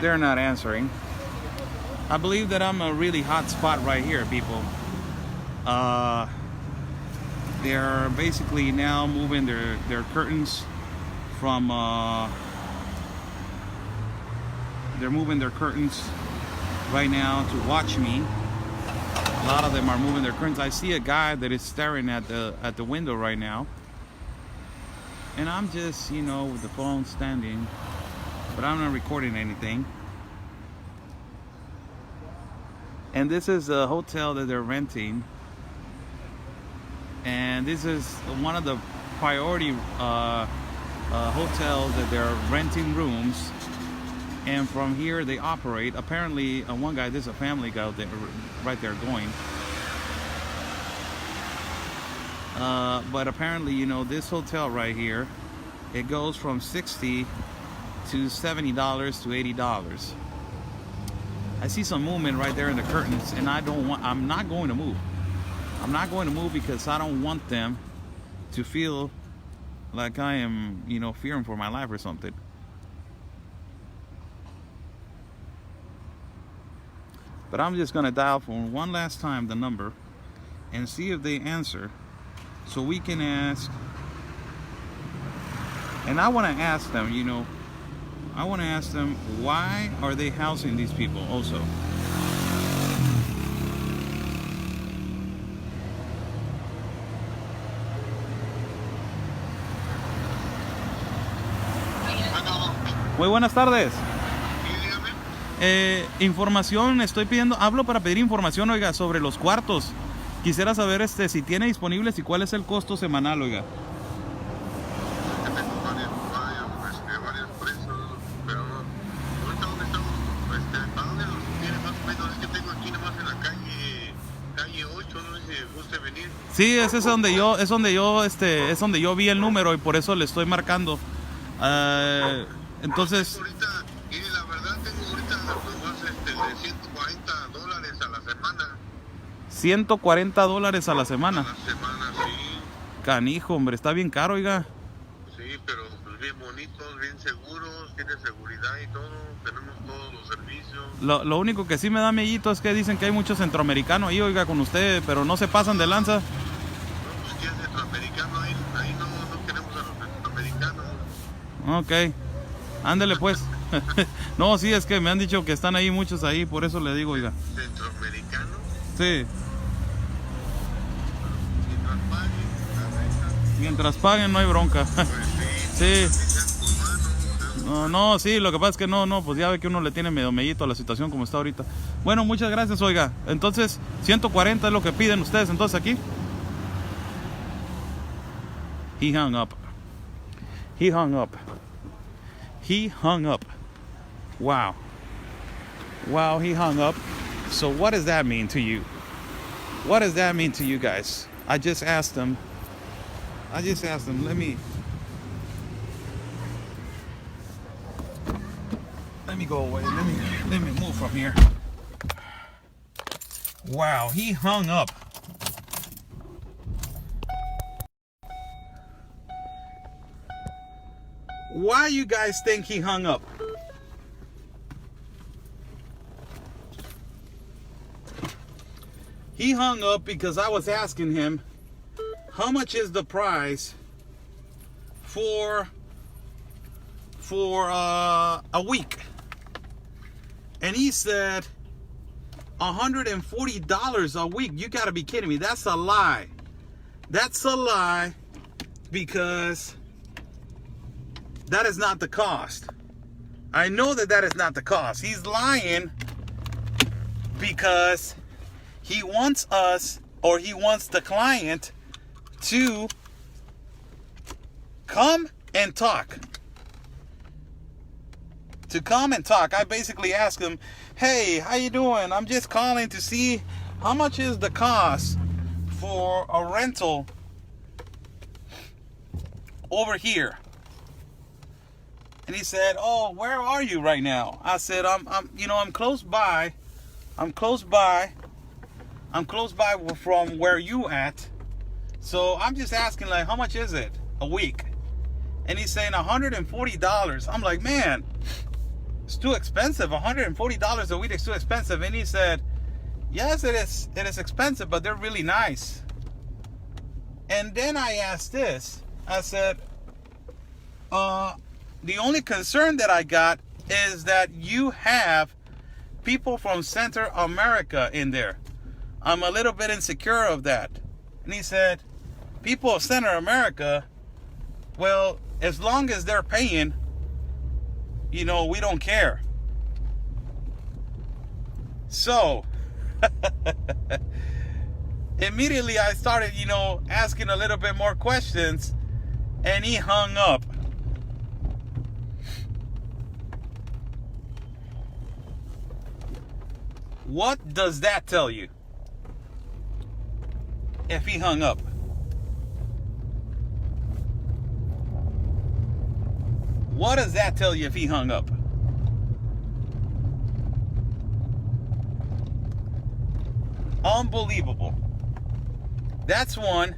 They're not answering. I believe that I'm a really hot spot right here, people. They're basically now moving their curtains from they're moving their curtains right now to watch me. A lot of them are moving their curtains. I see a guy that is staring at the window right now, and I'm just, you know, with the phone standing, but I'm not recording anything. And this is a hotel that they're renting, and this is one of the priority hotels that they're renting rooms. And from here they operate. Apparently, one guy, there's a family guy there, right there going. But apparently, you know, this hotel right here, it goes from $60 to $70 to $80. I see some movement right there in the curtains, and I'm not going to move. I'm not going to move because I don't want them to feel like I am, you know, fearing for my life or something. But I'm just gonna dial for one last time the number and see if they answer, so we can ask. And I want to ask them, you know, I want to ask them, why are they housing these people also? Muy buenas tardes. Información, estoy pidiendo, hablo para pedir información, oiga, sobre los cuartos. Quisiera saber si tiene disponibles y cuál es el costo semanal, oiga. Tenemos varios precios, pero ahorita donde estamos, ¿para dónde los tiene más o menos? Es que tengo aquí nomás en la calle 8, no sé si guste venir. Sí, ese es donde yo vi el número y por eso le estoy marcando. Entonces, Ahorita, y la verdad tengo ahorita nomás de $140 a la semana. $140 a la semana. A la semana, sí. Canijo, hombre, está bien caro, oiga. Sí, pero pues bien bonitos, bien seguros, tiene seguridad y todo, tenemos todos los servicios. Lo único que sí me da miedito es que dicen que hay muchos centroamericanos ahí, oiga, con usted, pero no se pasan de lanza. No, pues que es centroamericano, ahí no queremos a los centroamericanos. Ok, ándele pues. No, sí, es que me han dicho que están ahí muchos ahí, por eso le digo, oiga. ¿Centroamericanos? Sí. Mientras paguen, la renta. Mientras paguen no hay bronca. Pues Sí. humano. No, sí, lo que pasa es que no, pues ya ve que uno le tiene medio mellito a la situación como está ahorita. Bueno, muchas gracias, oiga. Entonces, 140 es lo que piden ustedes entonces aquí. He hung up. He hung up. He hung up. Wow. Wow, he hung up. So what does that mean to you? What does that mean to you guys? I just asked him. Let me go away. Let me move from here. Wow, he hung up. Why you guys think he hung up? He hung up because I was asking him how much is the price for a week, and he said $140 a week. You gotta be kidding me. That's a lie. That's a lie, because that is not the cost. I know that is not the cost. He's lying because he wants us, or he wants the client to come and talk. I basically asked him, hey, how you doing? I'm just calling to see how much is the cost for a rental over here. And he said, oh, where are you right now? I said, I'm close by. I'm close by from where you at. So I'm just asking, like, how much is it a week? And he's saying $140. I'm like, man, it's too expensive. $140 a week is too expensive. And he said, yes, it is expensive, but they're really nice. And then I asked this. I said, the only concern that I got is that you have people from Central America in there. I'm a little bit insecure of that. And he said, people of Central America, well, as long as they're paying, we don't care. So immediately I started, asking a little bit more questions, and he hung up. What does that tell you? If he hung up. What does that tell you if he hung up? Unbelievable. That's one.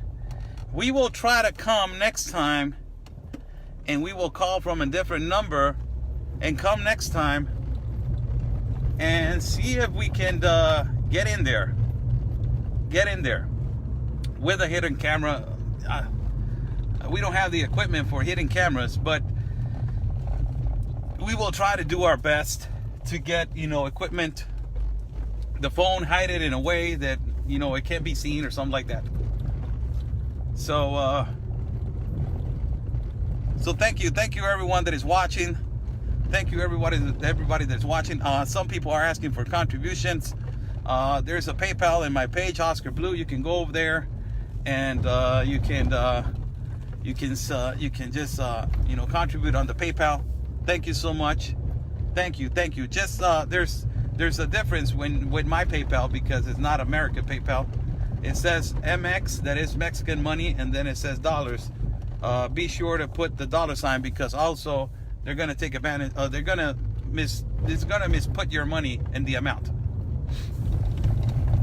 We will try to come next time, and we will call from a different number and come next time and see if we can get in there with a hidden camera. We don't have the equipment for hidden cameras, but we will try to do our best to get equipment, the phone, hide it in a way that it can't be seen or something like that. So thank you everyone that is watching. Thank you everybody that's watching. Some people are asking for contributions. There's a PayPal in my page, Oscar Blue. You can go over there, and you can just contribute on the PayPal. Thank you so much. Thank you. Just there's a difference with my PayPal, because it's not American PayPal. It says MX, that is Mexican money, and then it says dollars. Be sure to put the $, because also they're gonna take advantage. It's gonna misput your money in the amount.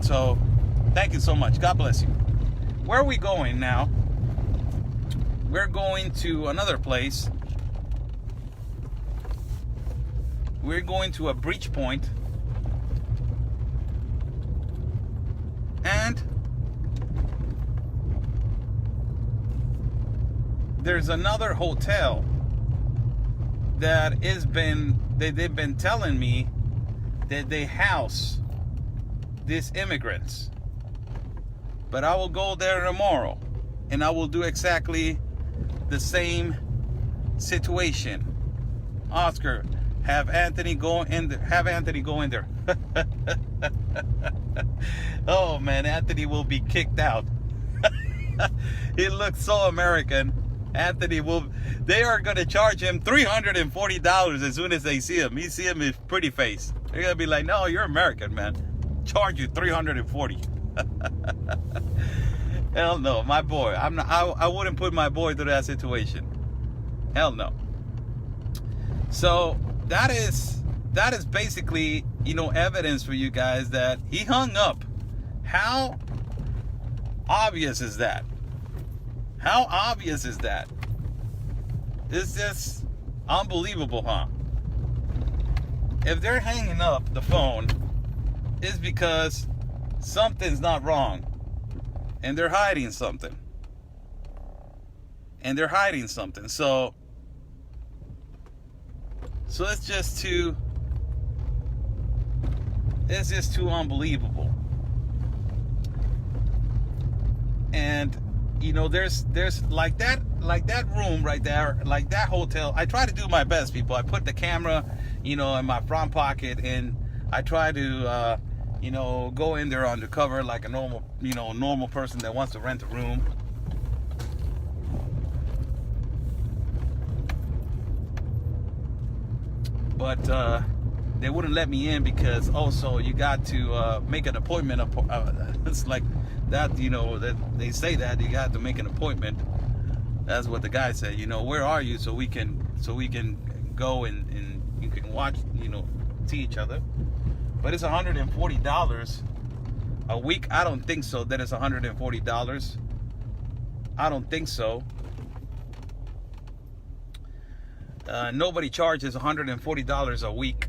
So, thank you so much. God bless you. Where are we going now? We're going to another place. We're going to a breach point. And there's another hotel that they've been telling me that they house these immigrants. But I will go there tomorrow, and I will do exactly the same situation. Oscar, have Anthony go in there. Oh man, Anthony will be kicked out. He looks so American. They are going to charge him $340 as soon as they see him. You see him, his pretty face. They're gonna be like, no, you're American, man. Charge you $340. Hell no, my boy. I wouldn't put my boy through that situation. Hell no. So that is basically, you know, evidence for you guys that he hung up. How obvious is that? How obvious is that? It's just unbelievable, huh? If they're hanging up the phone, it's because something's not wrong. And they're hiding something. So it's just too unbelievable. And you know, there's like that room right there, like that hotel. I try to do my best, people. I put the camera, you know, in my front pocket, and I try to you know, go in there undercover like a normal person that wants to rent a room. But they wouldn't let me in because also you got to make an appointment. It's like that, you know, that they say that you got to make an appointment. That's what the guy said. You know, where are you, so we can go and you can watch, you know, see each other. But it's $140 a week. I don't think so. That is $140. I don't think so. Nobody charges $140 a week.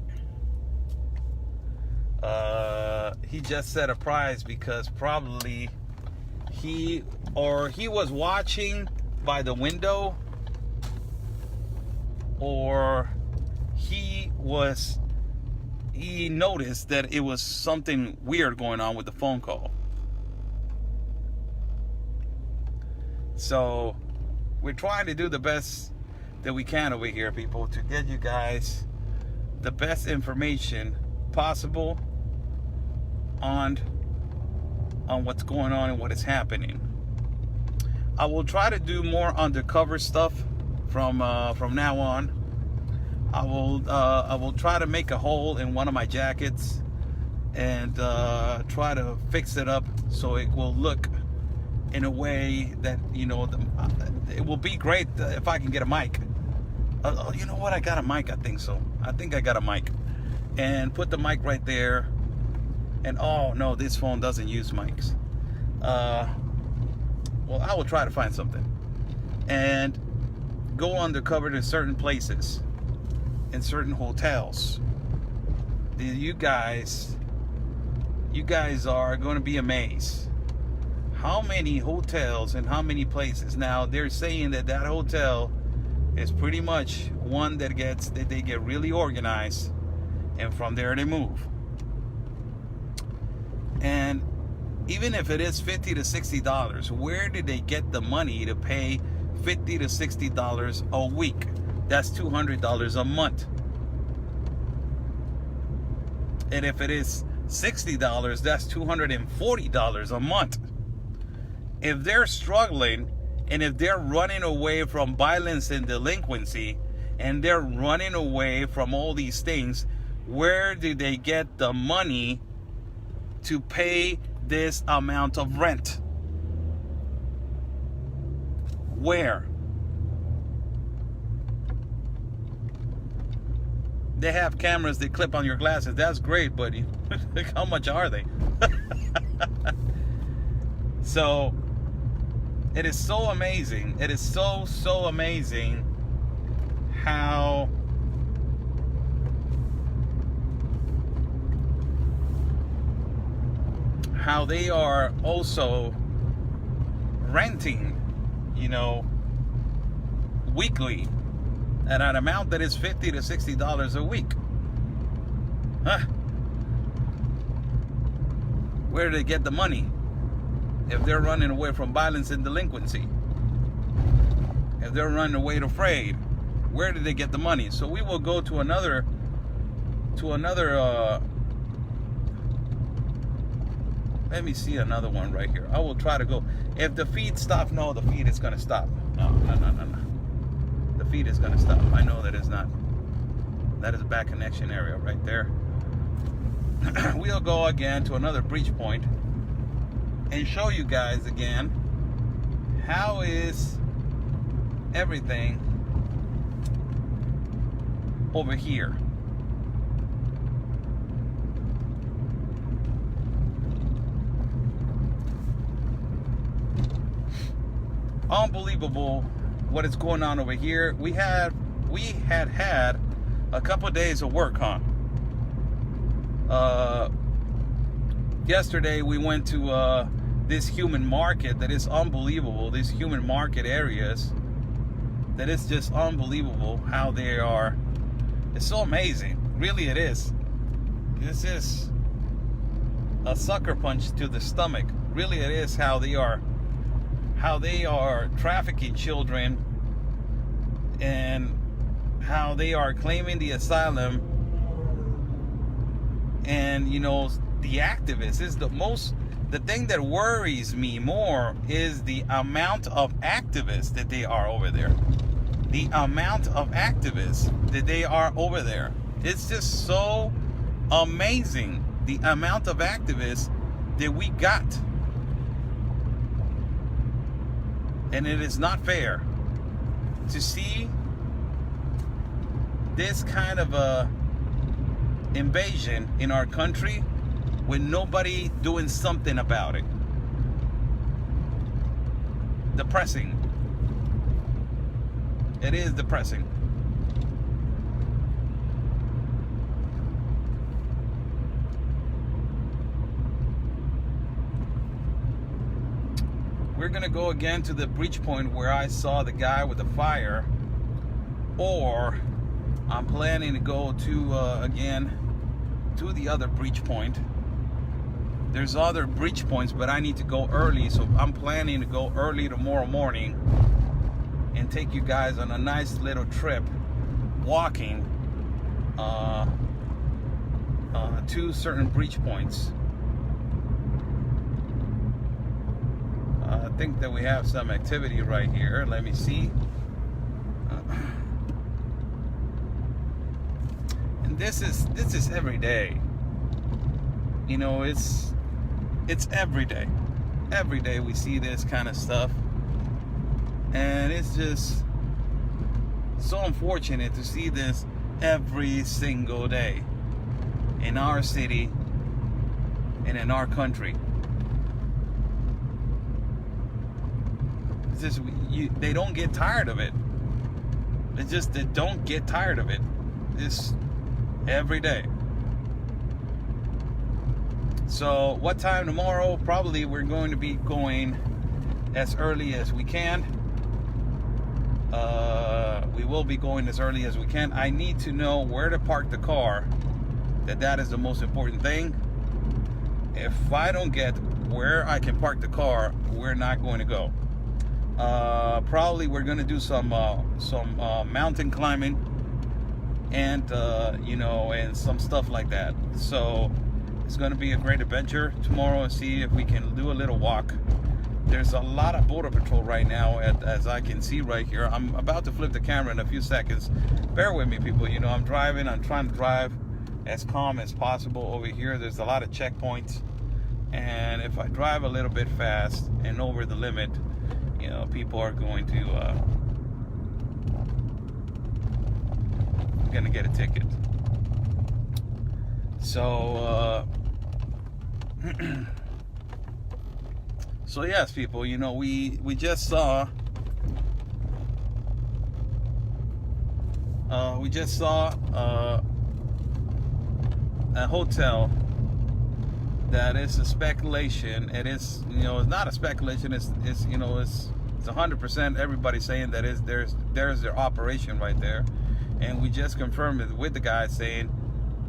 He just set a price because probably he was watching by the window, or he noticed that it was something weird going on with the phone call. So we're trying to do the best that we can over here, people, to get you guys the best information possible on what's going on and what is happening. I will try to do more undercover stuff from now on. I will try to make a hole in one of my jackets and try to fix it up so it will look in a way that, you know, it will be great if I can get a mic. You know what? I got a mic. I think so. I think I got a mic. And put the mic right there. And oh no, this phone doesn't use mics. Well, I will try to find something and go undercover to certain places, in certain hotels. You guys are going to be amazed how many hotels and how many places. Now they're saying that hotel is pretty much one that they get really organized, and from there they move. And even if it is $50 to $60, where did they get the money to pay $50 to $60 a week? That's $200 a month. And if it is $60, that's $240 a month. If they're struggling, and if they're running away from violence and delinquency, and they're running away from all these things, where do they get the money to pay this amount of rent? Where? They have cameras that clip on your glasses. That's great, buddy. How much are they? So it is so amazing. It is so amazing how they are also renting, you know, weekly at an amount that is $50 to $60 a week. Huh? Where do they get the money? If they're running away from violence and delinquency, if they're running away to afraid, where do they get the money? So we will go to another let me see another one right here. I will try to go. If the feed stops, no, the feed is going to stop. No. The feed is going to stop. I know that is not. That is a bad connection area right there. we'll go again to another breach point and show you guys again how is everything over here. Unbelievable what is going on over here. We had a couple of days of work, huh? Yesterday we went to this human market that is unbelievable. These human market areas that is just unbelievable how they are. It's so amazing. Really it is. This is a sucker punch to the stomach. Really it is how they are trafficking children and how they are claiming the asylum. And you know, the activists is the thing that worries me more is the amount of activists that they are over there. The amount of activists that they are over there. It's just so amazing, the amount of activists that we got. And it is not fair to see this kind of a invasion in our country with nobody doing something about it. Depressing. It is depressing. We're gonna go again to the breach point where I saw the guy with the fire, or I'm planning to go to again to the other breach point. There's other breach points, but I need to go early, so I'm planning to go early tomorrow morning and take you guys on a nice little trip walking to certain breach points. I think that we have some activity right here. Let me see. And this is every day. You know, it's every day. Every day we see this kind of stuff. And it's just so unfortunate to see this every single day in our city and in our country. It's just, they don't get tired of it. It's just they don't get tired of it. It's every day. So what time tomorrow? Probably we're going to be going as early as we can. We will be going as early as we can. I need to know where to park the car. That is the most important thing. If I don't get where I can park the car, we're not going to go. Probably we're going to do some mountain climbing and you know, and some stuff like that. So it's going to be a great adventure tomorrow, and see if we can do a little walk. There's a lot of border patrol right now, as I can see right here. I'm about to flip the camera in a few seconds. Bear with me, people. You know, I'm driving. I'm trying to drive as calm as possible over here. There's a lot of checkpoints, and if I drive a little bit fast and over the limit, you know, people are going to get a ticket. So so yes, people, you know, we just saw a hotel that is a speculation. It is, you know, it's not a speculation. It's you know, it's 100%. Everybody's saying that there's their operation right there, and we just confirmed it with the guy saying,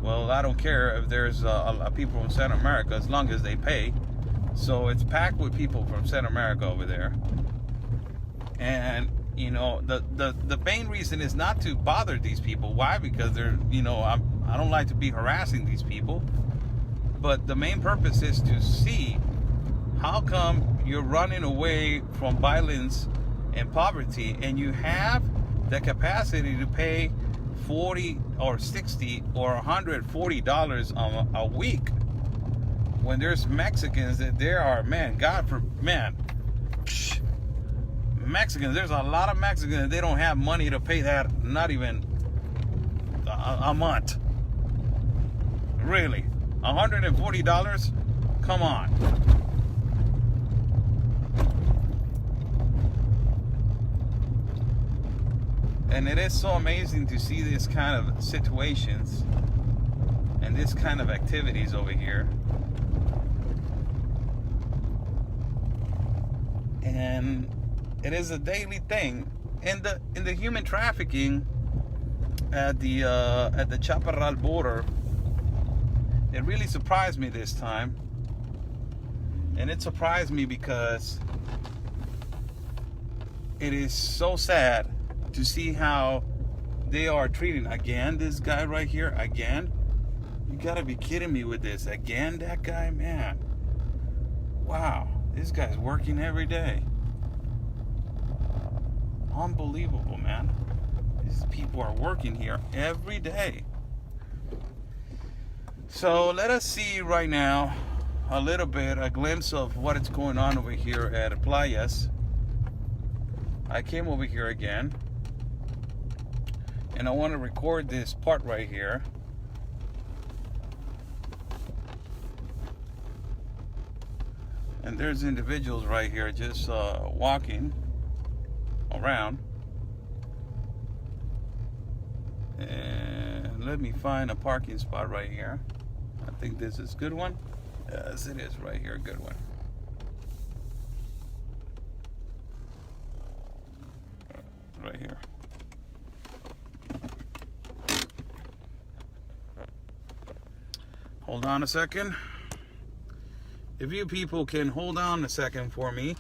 well, I don't care if there's people from Central America as long as they pay. So it's packed with people from Central America over there. And, you know, the main reason is not to bother these people. Why? Because they're, you know, I don't like to be harassing these people. But the main purpose is to see how come you're running away from violence and poverty, and you have the capacity to pay $40 or $60 or $140 a week, when there's Mexicans that there are, man, Mexicans, there's a lot of Mexicans that they don't have money to pay that, not even a month. Really, $140? Come on. And it is so amazing to see this kind of situations and this kind of activities over here. And it is a daily thing. In the human trafficking at the Chaparral border, it really surprised me this time. And it surprised me because it is so sad to see how they are treating, again, this guy right here, again. You gotta be kidding me with this. Again, that guy, man. Wow, this guy's working every day. Unbelievable, man. These people are working here every day. So let us see right now a little bit, a glimpse of what is going on over here at Playas. I came over here again, and I want to record this part right here. And there's individuals right here just walking around. And let me find a parking spot right here. I think this is a good one. Yes, it is right here, a good one. Right here. Hold on a second. If you people can hold on a second for me.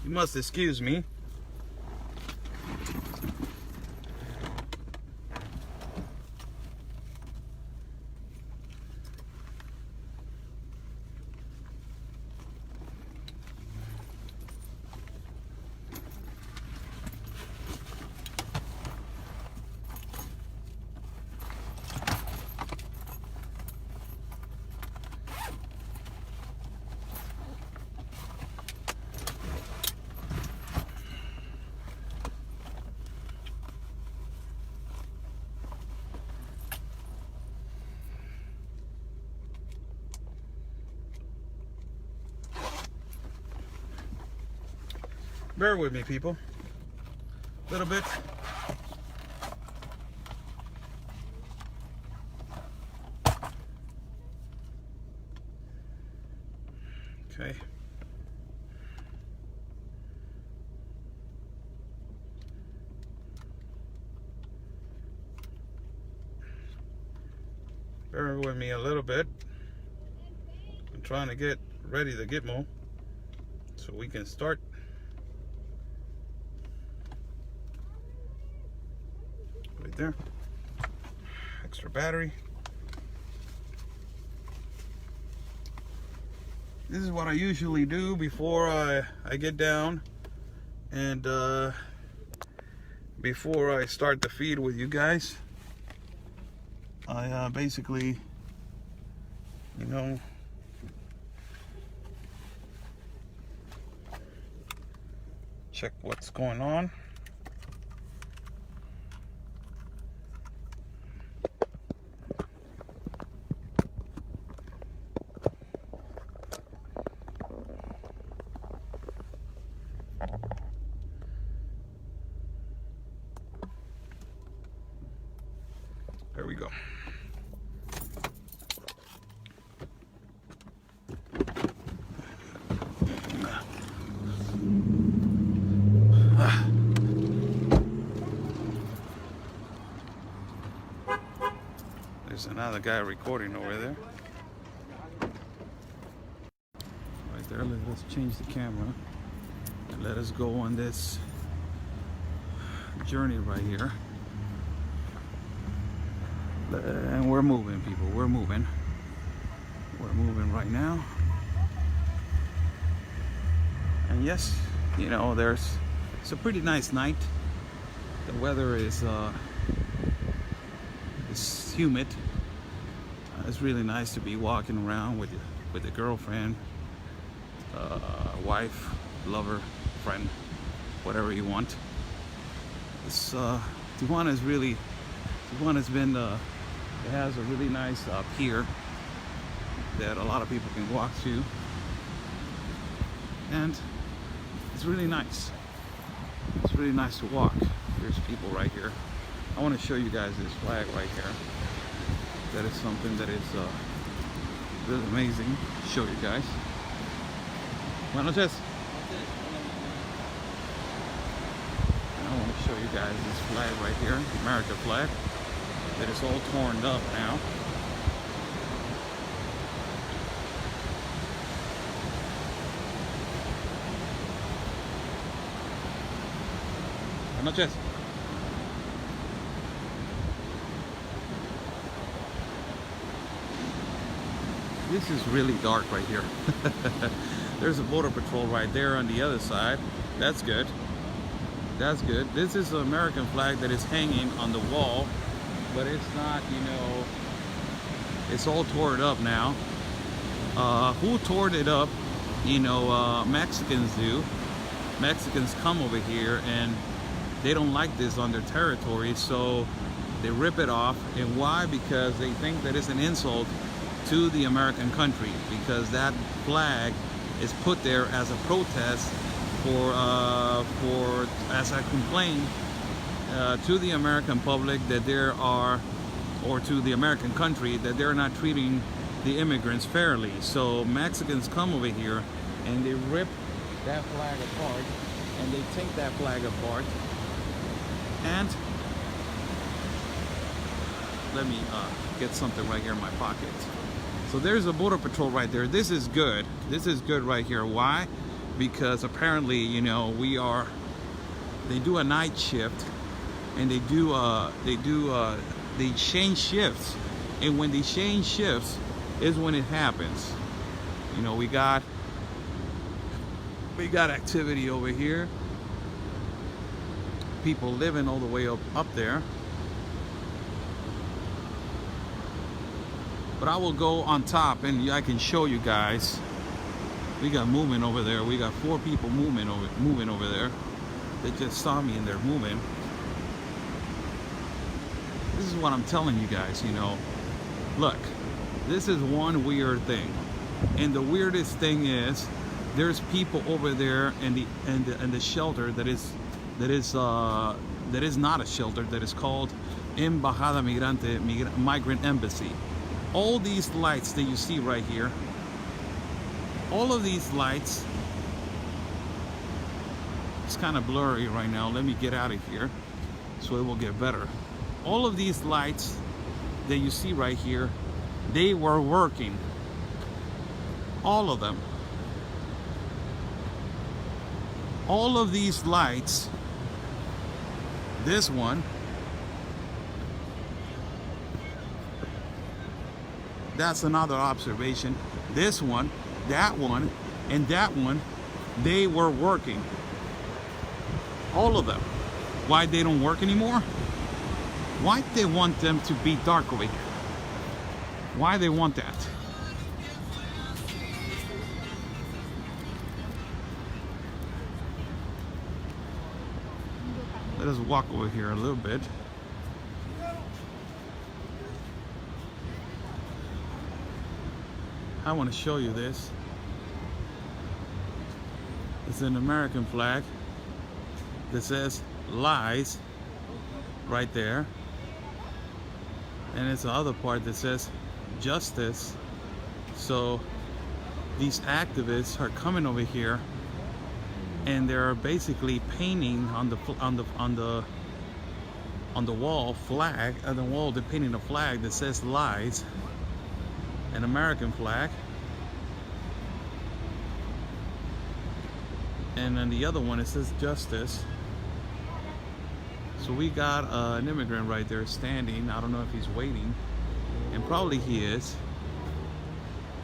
You must excuse me. Bear with me, people. A little bit. Okay. Bear with me a little bit. I'm trying to get ready the Gitmo so we can start. Right there. Extra battery. This is what I usually do before I get down and before I start the feed with you guys. I basically, you know, check what's going on. There we go. There's another guy recording over there. Right there, let's change the camera and let us go on this journey right here. And we're moving, people. We're moving. We're moving right now. And yes, you know, it's a pretty nice night. The weather is humid. It's really nice to be walking around with a girlfriend, wife, lover, friend, whatever you want. Tijuana's been it has a really nice pier that a lot of people can walk to, and it's really nice. It's really nice to walk. There's people right here. I want to show you guys this flag right here. That is something that is really amazing. Show you guys. Buenas noches. I want to show you guys this flag right here, America flag, that is all torn up now. Buenas noches. This is really dark right here. There's a border patrol right there on the other side. That's good. That's good. This is an American flag that is hanging on the wall, but it's not, you know, it's all torn up now. Who tore it up? You know, Mexicans do. Mexicans come over here and they don't like this on their territory, so they rip it off. And why? Because they think that it's an insult to the American country, because that flag is put there as a protest as a complaint to the American public that there are, or to the American country, that they're not treating the immigrants fairly. So Mexicans come over here and they rip that flag apart, and they take that flag apart, and let me get something right here in my pocket. So there's a border patrol right there. This is good. This is good right here. Why? Because apparently, you know, they do a night shift, and they change shifts. And when they change shifts is when it happens. You know, we got activity over here. People living all the way up there. But I will go on top and I can show you guys. We got movement over there. We got 4 people moving over there. They just saw me and they're moving. This is what I'm telling you guys, you know. Look, this is one weird thing. And the weirdest thing is there's people over there in the shelter that is not a shelter, that is called Embajada Migrant Embassy. All these lights that you see right here, all of these lights, it's kind of blurry right now. Let me get out of here so it will get better. All of these lights that you see right here, they were working. All of them. All of these lights, this one, that's another observation. This one, that one, and that one, they were working. All of them. Why they don't work anymore? Why they want them to be dark over here? Why they want that? Let us walk over here a little bit. I want to show you this. It's an American flag that says lies right there, and it's the other part that says justice. So these activists are coming over here and they're basically painting on the wall flag, on the wall they're painting a flag that says lies, an American flag, and then the other one it says justice. So we got an immigrant right there standing. I don't know if he's waiting, and probably he is.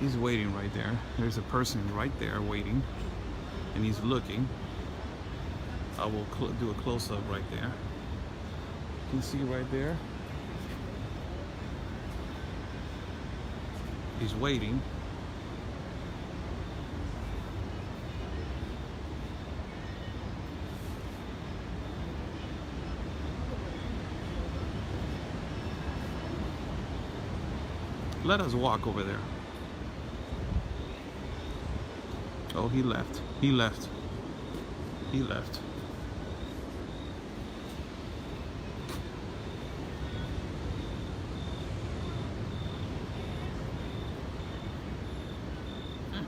He's waiting right there. There's a person right there waiting, and he's looking. I will do a close-up right there. You can see right there. He's waiting. Let us walk over there. Oh, he left. He left. He left.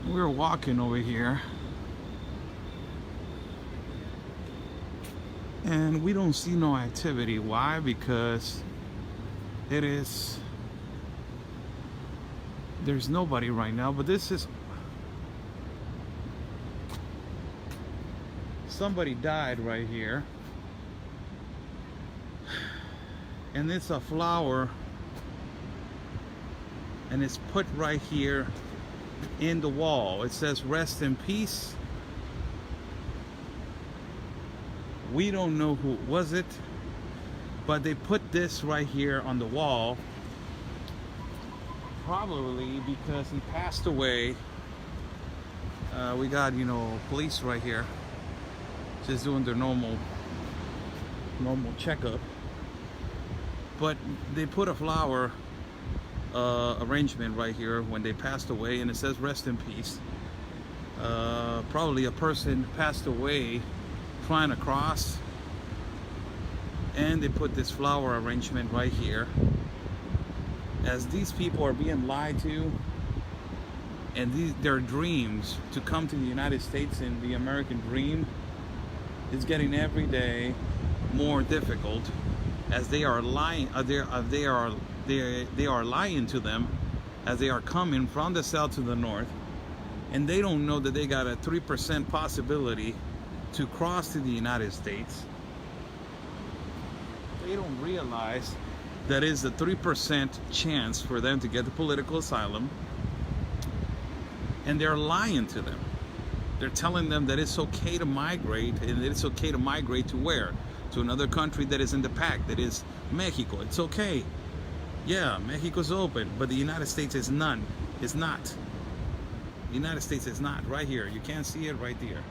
We're walking over here, and we don't see no activity. Why? Because there's nobody right now, but this is, somebody died right here, and it's a flower, and it's put right here in the wall. It says rest in peace. We don't know who was it, but they put this right here on the wall, probably because he passed away. We got, you know, police right here just doing their normal checkup, but they put a flower arrangement right here when they passed away, and it says rest in peace. Probably a person passed away trying to cross, and they put this flower arrangement right here. As these people are being lied to, and their dreams to come to the United States and the American dream is getting every day more difficult, as they are lying. They are lying to them as they are coming from the south to the north, and they don't know that they got a 3% possibility to cross to the United States. They don't realize that is a 3% chance for them to get the political asylum, and they're lying to them. They're telling them that it's okay to migrate, and it's okay to migrate to where? To another country that is in the pact, that is Mexico. It's okay. Yeah, Mexico's open, but the United States is none. It's not. The United States is not. Right here. You can't see it right there.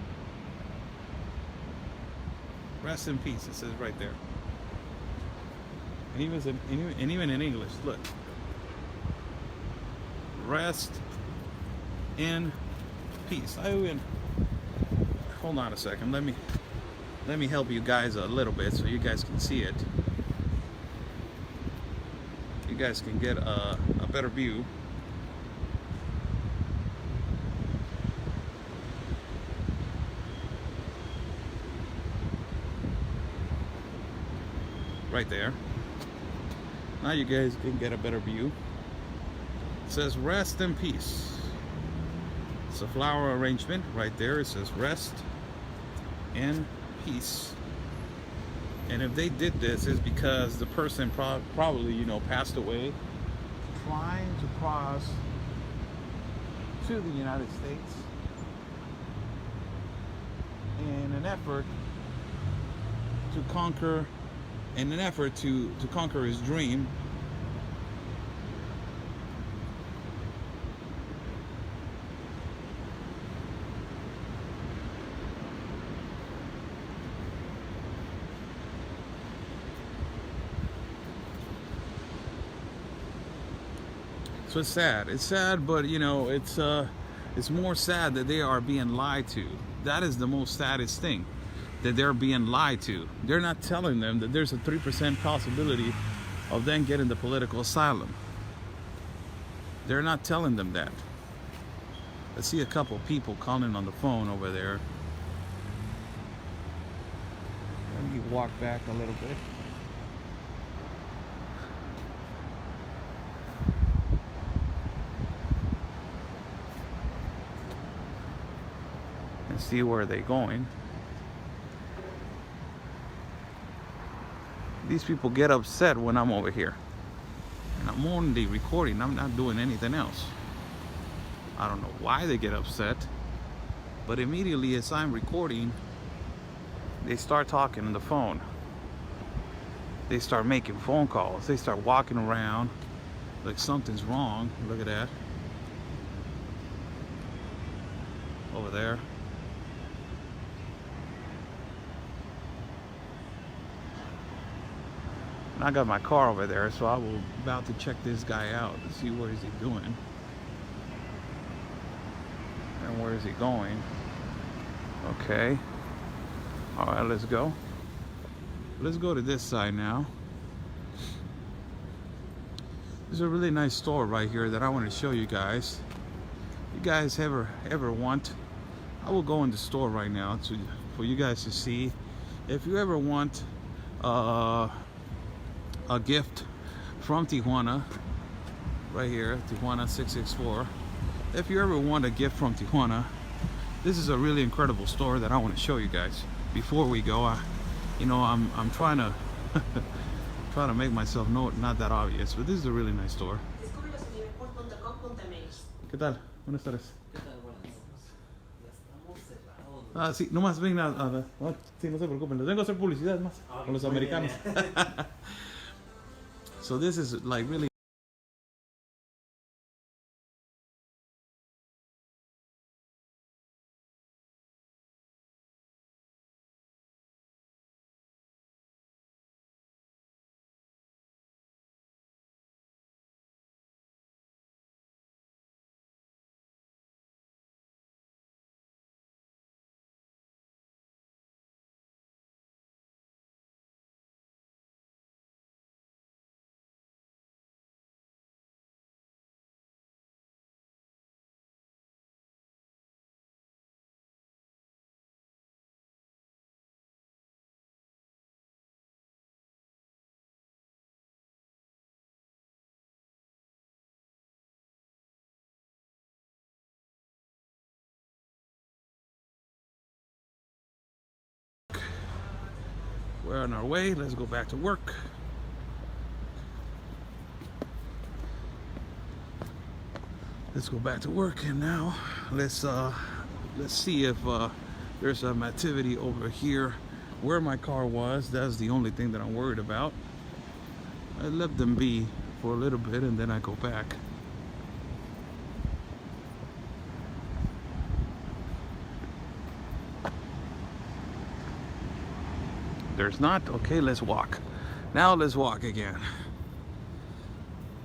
Rest in peace. It says right there. And even in English, look. Rest in peace. Hold on a second. Let me help you guys a little bit so you guys can see it. You guys can get a better view. Right there. Now you guys can get a better view. It says rest in peace. It's a flower arrangement right there. It says rest in peace. And if they did this, it's because the person probably, you know, passed away trying to cross to the United States in an effort to conquer his dream. So it's sad. It's sad, but you know, it's more sad that they are being lied to. That is the most saddest thing, that they're being lied to. They're not telling them that there's a 3% possibility of them getting the political asylum. They're not telling them that. I see a couple people calling on the phone over there. Let me walk back a little bit. And see where they're going. These people get upset when I'm over here. And I'm only recording. I'm not doing anything else. I don't know why they get upset. But immediately as I'm recording, they start talking on the phone. They start making phone calls. They start walking around like something's wrong. Look at that. Over there. And I got my car over there, so I will about to check this guy out to see what is he doing. And where is he going? Okay. Alright, let's go. Let's go to this side now. There's a really nice store right here that I want to show you guys. You guys ever want, I will go in the store right now for you guys to see. If you ever want a gift from Tijuana, right here, Tijuana 664. If you ever want a gift from Tijuana, this is a really incredible store that I want to show you guys. Before we go, I'm trying to trying to make myself not that obvious, but this is a really nice store. ¿Qué tal? Buenas tardes. Ah, sí, nomás venga sí, no se preocupen, les vengo a hacer publicidad más con los americanos. So this is like really we're on our way. Let's go back to work. Let's go back to work, and now let's see if there's some activity over here where my car was. That's the only thing that I'm worried about. I let them be for a little bit and then I go back. There's not. Okay, let's walk. Now let's walk again.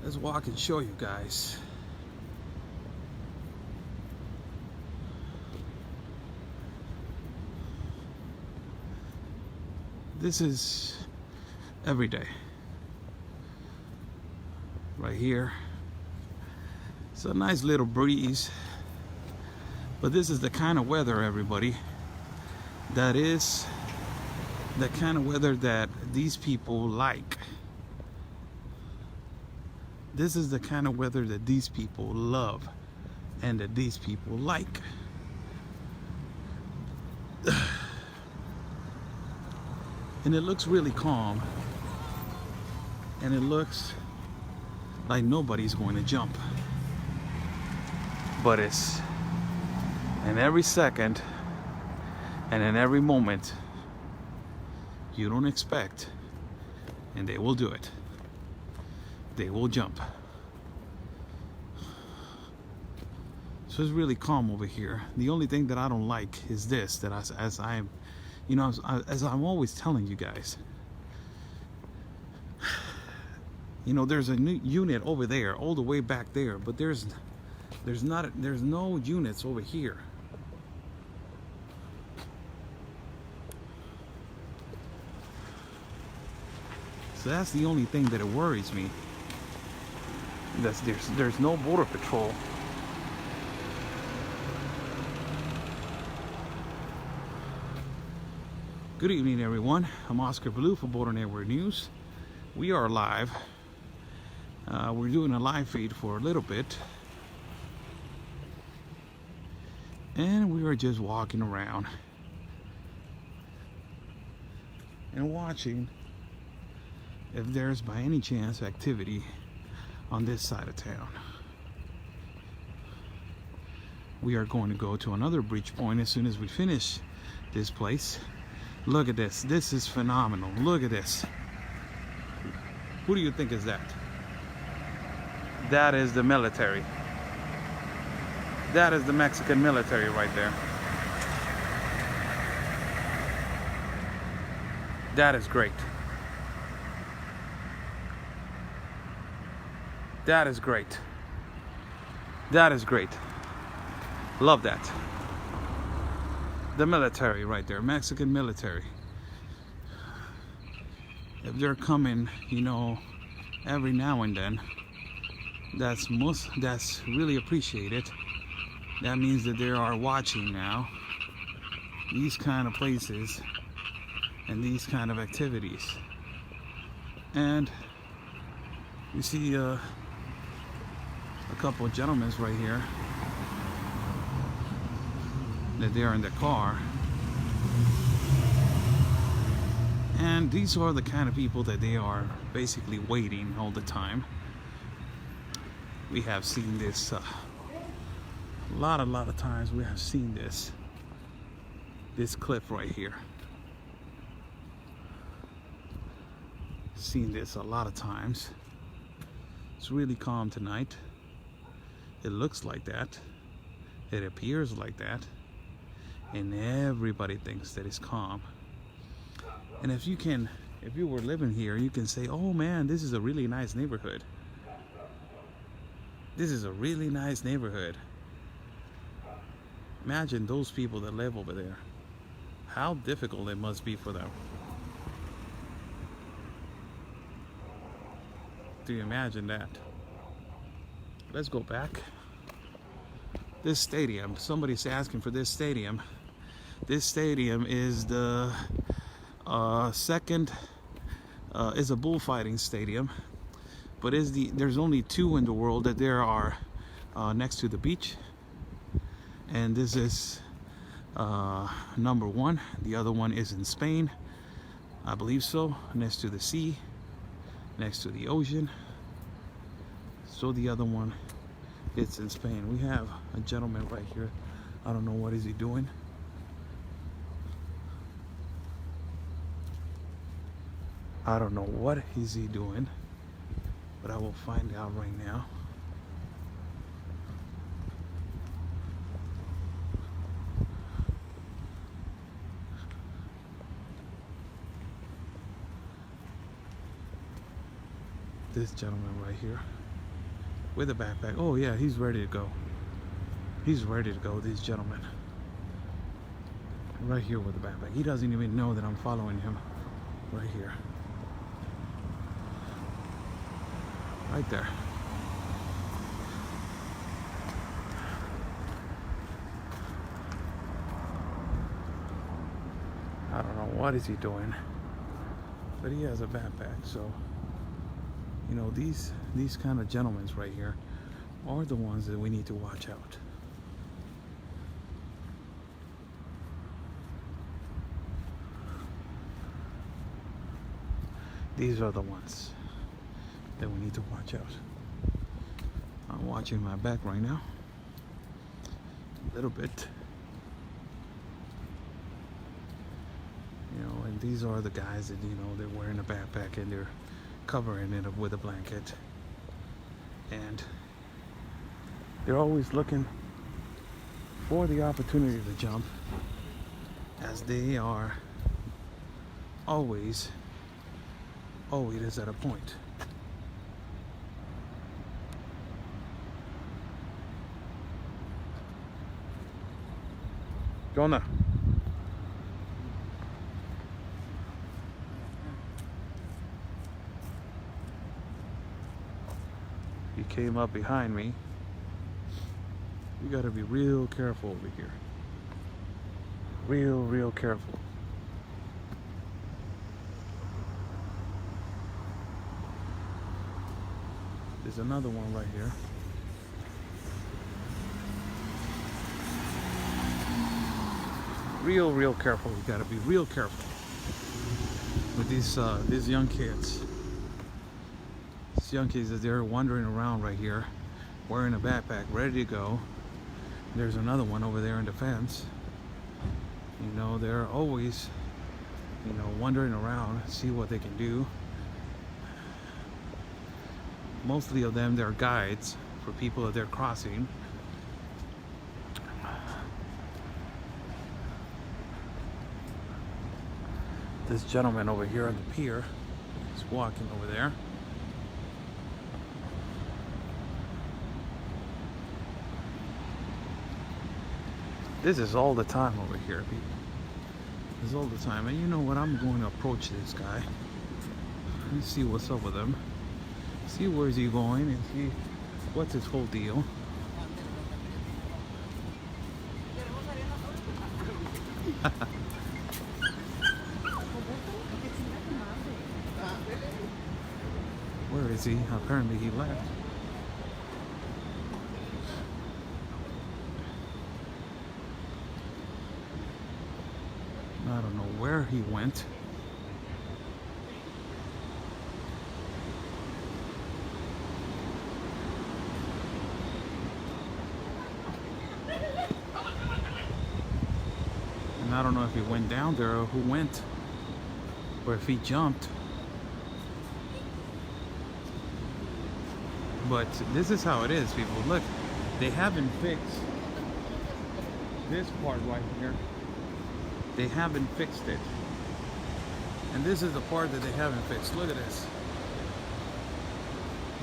Let's walk and show you guys. This is every day. Right here. It's a nice little breeze. But this is the kind of weather, everybody, that is the kind of weather that these people like. This is the kind of weather that these people love and that these people like. And it looks really calm, and it looks like nobody's going to jump. But it's in every second and in every moment you don't expect, and they will do it. They will jump. So it's really calm over here. The only thing that I don't like is this, that as I'm always telling you guys, there's a new unit over there, all the way back there, but there's no units over here. So that's the only thing that it worries me. There's no border patrol. Good evening, everyone. I'm Oscar Blue for Border Network News. We are live. We're doing a live feed for a little bit. And we are just walking around and watching if there's by any chance activity on this side of town. We are going to go to another breach point as soon as we finish this place. Look at this. This is phenomenal. Look at this. Who do you think is that? That is the military. That is the Mexican military right there. That is great. That is great. That is great. Love that. The military right there, Mexican military. If they're coming, you know, every now and then, that's really appreciated. That means that they are watching now these kind of places and these kind of activities. And you see a couple of gentlemen right here that they are in the car, and these are the kind of people that they are basically waiting all the time. We have seen this a lot of times. We have seen this clip right here. Seen this a lot of times. It's really calm tonight. It looks like that. It appears like that. And everybody thinks that it's calm. And if you were living here, you can say, oh man, this is a really nice neighborhood. This is a really nice neighborhood. Imagine those people that live over there. How difficult it must be for them. Do you imagine that? Let's go back. This stadium, somebody's asking for this stadium. This stadium is the second, is a bullfighting stadium, but there's only two in the world that there are next to the beach, and this is number one. The other one is in Spain, I believe so, next to the sea, next to the ocean. So the other one, it's in Spain. We have a gentleman right here. I don't know what is he doing. I don't know what is he doing, but I will find out right now. This gentleman right here with a backpack. Oh yeah, he's ready to go. He's ready to go, this gentleman. Right here with the backpack. He doesn't even know that I'm following him. Right here. Right there. I don't know what is he doing, but he has a backpack. So, you know, these kind of gentlemen right here are the ones that we need to watch out. These are the ones that we need to watch out. I'm watching my back right now. A little bit. You know, and these are the guys that, you know, they're wearing a backpack and they're covering it up with a blanket. And they're always looking for the opportunity to jump, as they are always at a point. ¿Qué onda? He came up behind me. You gotta be real careful over here. Real careful. There's another one right here. Real careful. You gotta be real careful with these young kids. These junkies is there wandering around right here, wearing a backpack, ready to go. There's another one over there in the fence. You know, they're always, you know, wandering around, see what they can do. Mostly of them, they're guides for people that they're crossing. This gentleman over here on the pier is walking over there. This is all the time over here, people. This is all the time. And you know what? I'm going to approach this guy. Let's see what's up with him. See where is he going and see what's his whole deal. Where is he? Apparently he left. I don't know where he went. And I don't know if he went down there or who went, or if he jumped. But this is how it is, people. Look, they haven't fixed this part right here. They haven't fixed it. And this is the part that they haven't fixed. Look at this.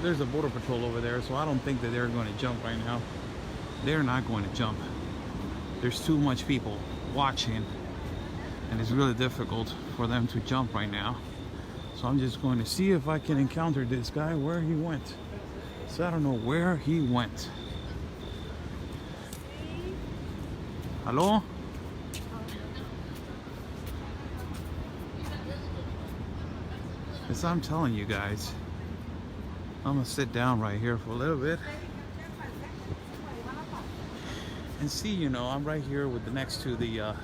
There's a border patrol over there, so I don't think that they're going to jump right now. They're not going to jump. There's too much people watching, and it's really difficult for them to jump right now. So I'm just going to see if I can encounter this guy where he went. So I don't know where he went. Hello? As I'm telling you guys, I'm gonna sit down right here for a little bit and see, you know, I'm right here with the next to the right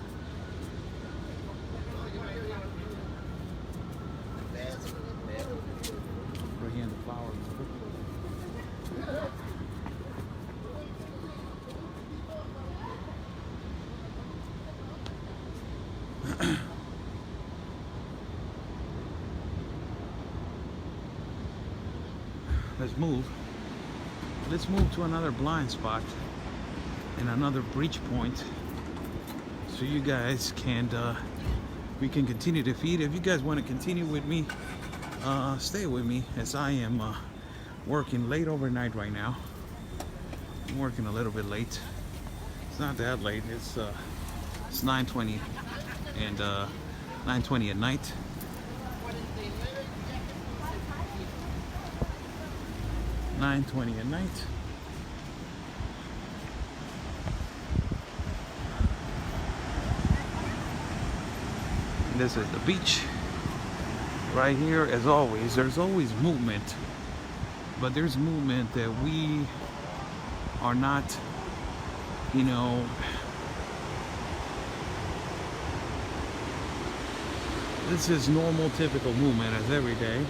here in the flower. Let's move to another blind spot and another breach point, so you guys can we can continue to feed. If you guys want to continue with me, stay with me, as I am working late overnight right now. I'm working a little bit late. It's not that late. It's 9:20 and 9:20 at night. 9:20 at night. And this is the beach. Right here, as always, there's always movement. But there's movement that we are not, you know, this is normal, typical movement as every day.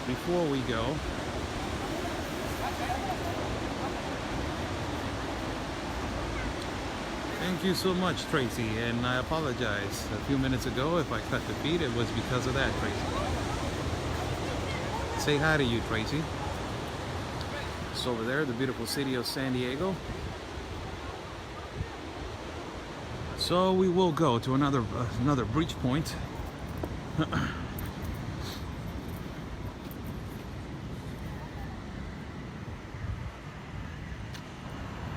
Before we go, thank you so much, Tracy, and I apologize a few minutes ago if I cut the feed. It was because of that, Tracy. Say hi to you, Tracy. It's over there, the beautiful city of San Diego. So we will go to another breach point.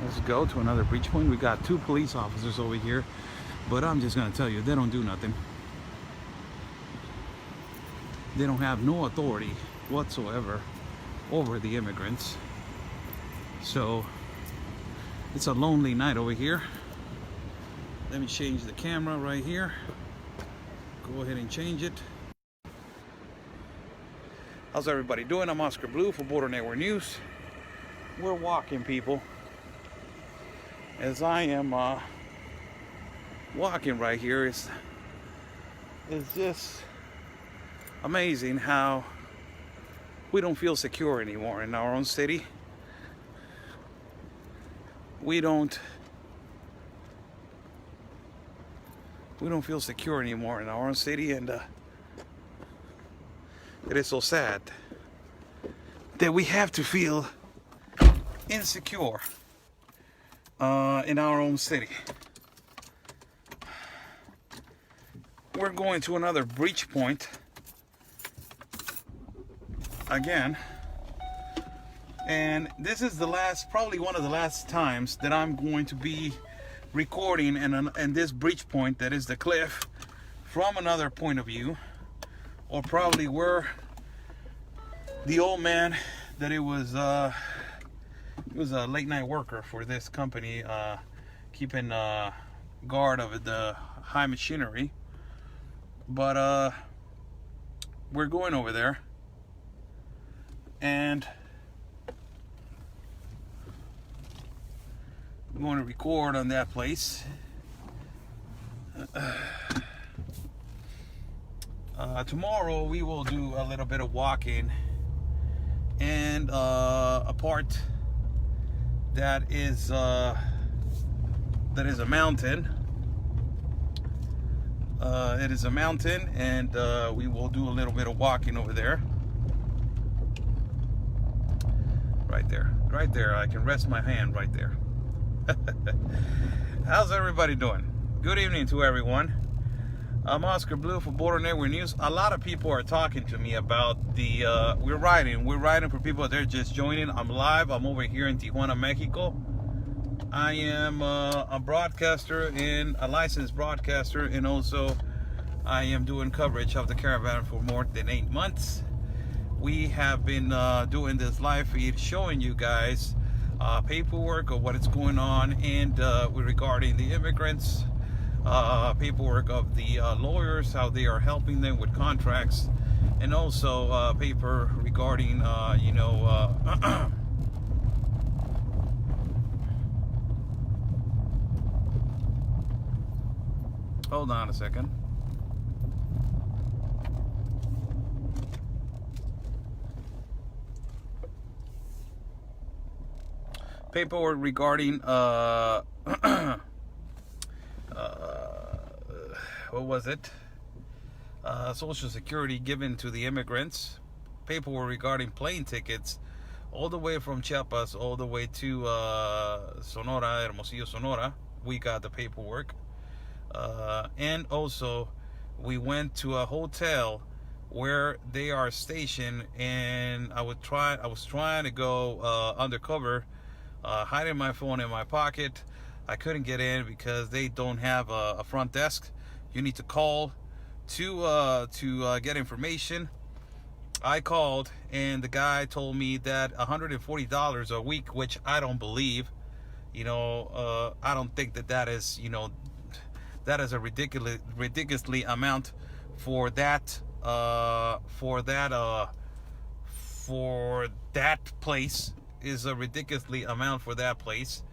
Let's go to another breach point. We got 2 police officers over here, but I'm just gonna tell you, they don't do nothing. They don't have no authority whatsoever over the immigrants. So it's a lonely night over here. Let me change the camera right here. Go ahead and change it. How's everybody doing? I'm Oscar Blue for Border Network News. We're walking, people. As I am walking right here, it's just amazing how we don't feel secure anymore in our own city. We don't feel secure anymore in our own city, and it is so sad that we have to feel insecure in our own city. We're going to another breach point again, and this is the last, probably one of the last times that I'm going to be recording and this breach point, that is the cliff, from another point of view, or probably where the old man that it was a late night worker for this company, keeping guard of the high machinery. But we're going over there, and I'm going to record on that place. Tomorrow we will do a little bit of walking, and a part that is a mountain. It is a mountain, and we will do a little bit of walking over there. Right there. I can rest my hand right there. How's everybody doing? Good evening to everyone. I'm Oscar Blue for Border Network News. A lot of people are talking to me about the we're riding for people that are just joining. I'm live. I'm over here in Tijuana, Mexico. I am a broadcaster, and a licensed broadcaster, and also I am doing coverage of the caravan for more than 8 months. We have been doing this live feed, showing you guys paperwork of what is going on, and regarding the immigrants, paperwork of the lawyers, how they are helping them with contracts, and also paper regarding hold on a second. Paperwork regarding what was it? Social Security given to the immigrants. Paperwork regarding plane tickets, all the way from Chiapas all the way to Sonora, Hermosillo, Sonora. We got the paperwork. And also we went to a hotel where they are stationed, and I was trying to go undercover, hiding my phone in my pocket. I couldn't get in because they don't have a front desk. You need to call to get information. I called, and the guy told me that $140 a week, which I don't believe. I don't think that is, that is a ridiculously amount for that place. Is a ridiculously amount for that place.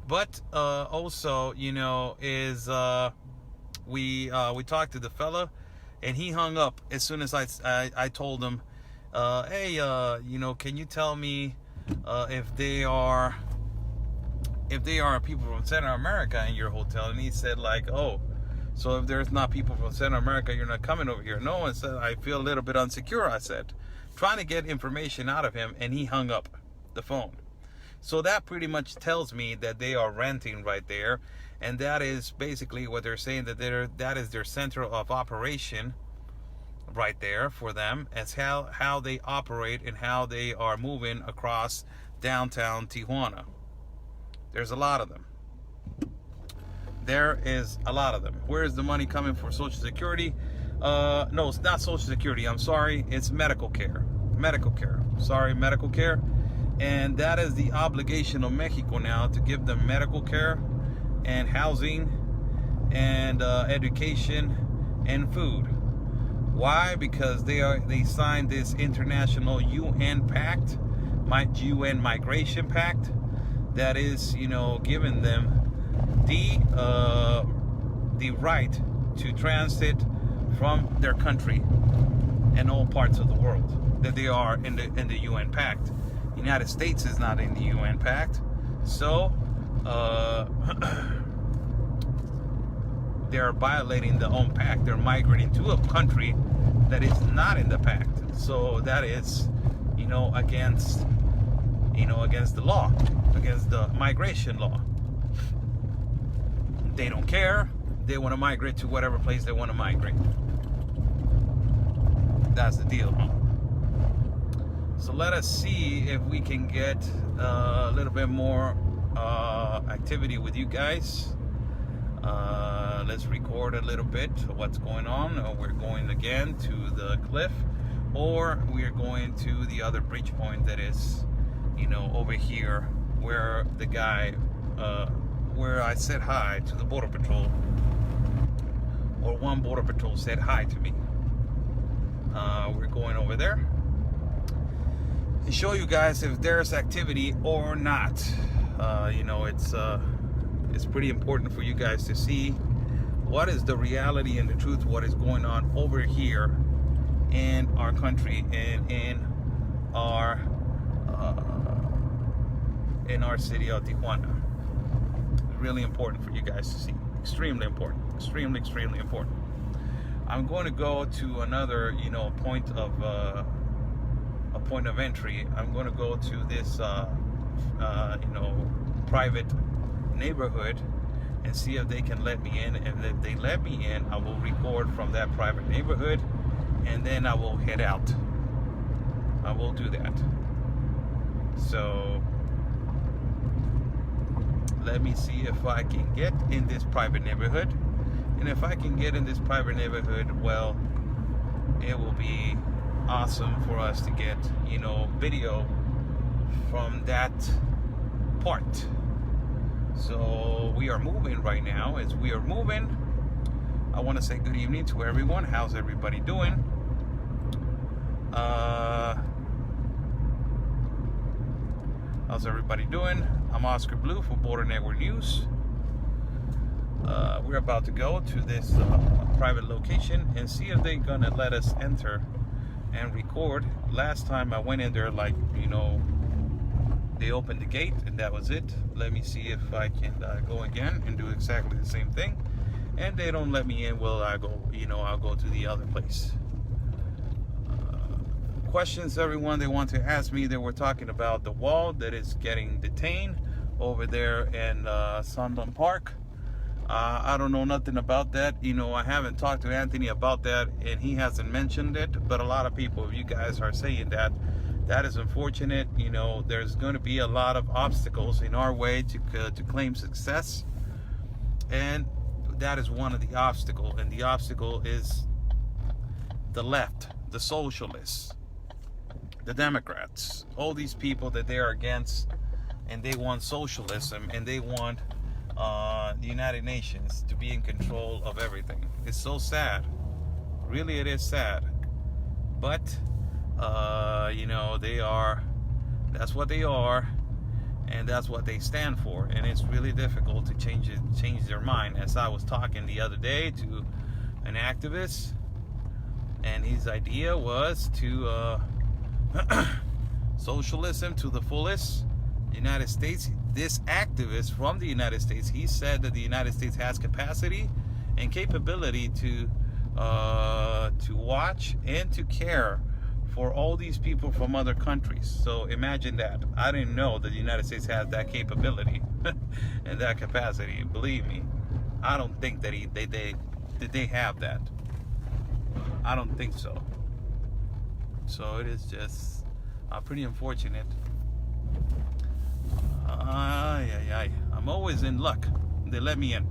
But also, is we talked to the fella, and he hung up as soon as I told him, hey, can you tell me if they are people from Central America in your hotel? And he said, like, oh, so if there's not people from Central America, you're not coming over here. No, and said, I feel a little bit insecure, I said, trying to get information out of him, and he hung up the phone. So that pretty much tells me that they are renting right there, and that is basically what they're saying, that is their center of operation right there for them, as how they operate and how they are moving across downtown Tijuana. There's a lot of them. There is a lot of them. Where is the money coming for Social Security? No, it's not Social Security. I'm sorry. It's medical care. Medical care. Sorry, medical care. And that is the obligation of Mexico now, to give them medical care and housing and education and food. Why? Because they signed this international UN pact, UN Migration Pact, that is, giving them the right to transit from their country in all parts of the world, that they are in the UN Pact. The United States is not in the UN Pact, so they're violating the own pact. They're migrating to a country that is not in the pact. So that is, against the law, against the migration law. They don't care. They want to migrate to whatever place they want to migrate. That's the deal. So let us see if we can get a little bit more activity with you guys. Let's record a little bit of what's going on. We're going again to the cliff, or we're going to the other bridge point that is, over here, where the guy, where I said hi to the Border Patrol, or one Border Patrol said hi to me. We're going over there to show you guys if there's activity or not. It's pretty important for you guys to see what is the reality and the truth, what is going on over here in our country and in our city of Tijuana. Really important for you guys to see. Extremely important. Extremely important. I'm going to go to another, point of entry. I'm going to go to this, private neighborhood and see if they can let me in. And if they let me in, I will record from that private neighborhood, and then I will head out. I will do that. So let me see if I can get in this private neighborhood. And if I can get in this private neighborhood, well, it will be awesome for us to get, video from that part. So we are moving right now. As we are moving, I want to say good evening to everyone. How's everybody doing? How's everybody doing? I'm Oscar Blue for Border Network News. We're about to go to this private location and see if they're gonna let us enter and record. Last time I went in there, they opened the gate and that was it. Let me see if I can go again and do exactly the same thing. And they don't let me in. Well, I'll go to the other place. Questions, everyone, they want to ask me. They were talking about the wall that is getting detained over there in Sunland Park. I don't know nothing about that. I haven't talked to Anthony about that, and he hasn't mentioned it. But a lot of people, you guys are saying that. That is unfortunate. There's going to be a lot of obstacles in our way to claim success, and that is one of the obstacles. And the obstacle is the left, the socialists, the Democrats, all these people that they are against, and they want socialism, and they want the United Nations to be in control of everything. It's so sad. Really, it is sad. But they are, that's what they are, and that's what they stand for. And it's really difficult to change their mind. As I was talking the other day to an activist, and his idea was to socialism to the fullest. United States, this activist from the United States, he said that the United States has capacity and capability to watch and to care for all these people from other countries. So imagine that. I didn't know that the United States has that capability and that capacity. Believe me, I don't think that they have that. I don't think so. So it is just pretty unfortunate. I'm always in luck. They let me in.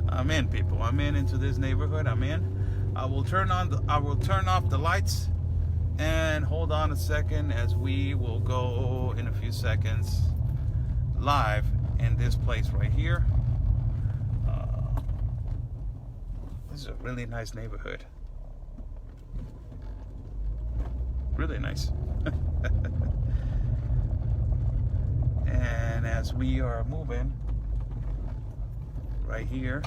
I'm in, people. I'm into this neighborhood. I'm in. I will turn off the lights, and hold on a second as we will go in a few seconds live in this place right here. This is a really nice neighborhood. Really nice. And as we are moving right here,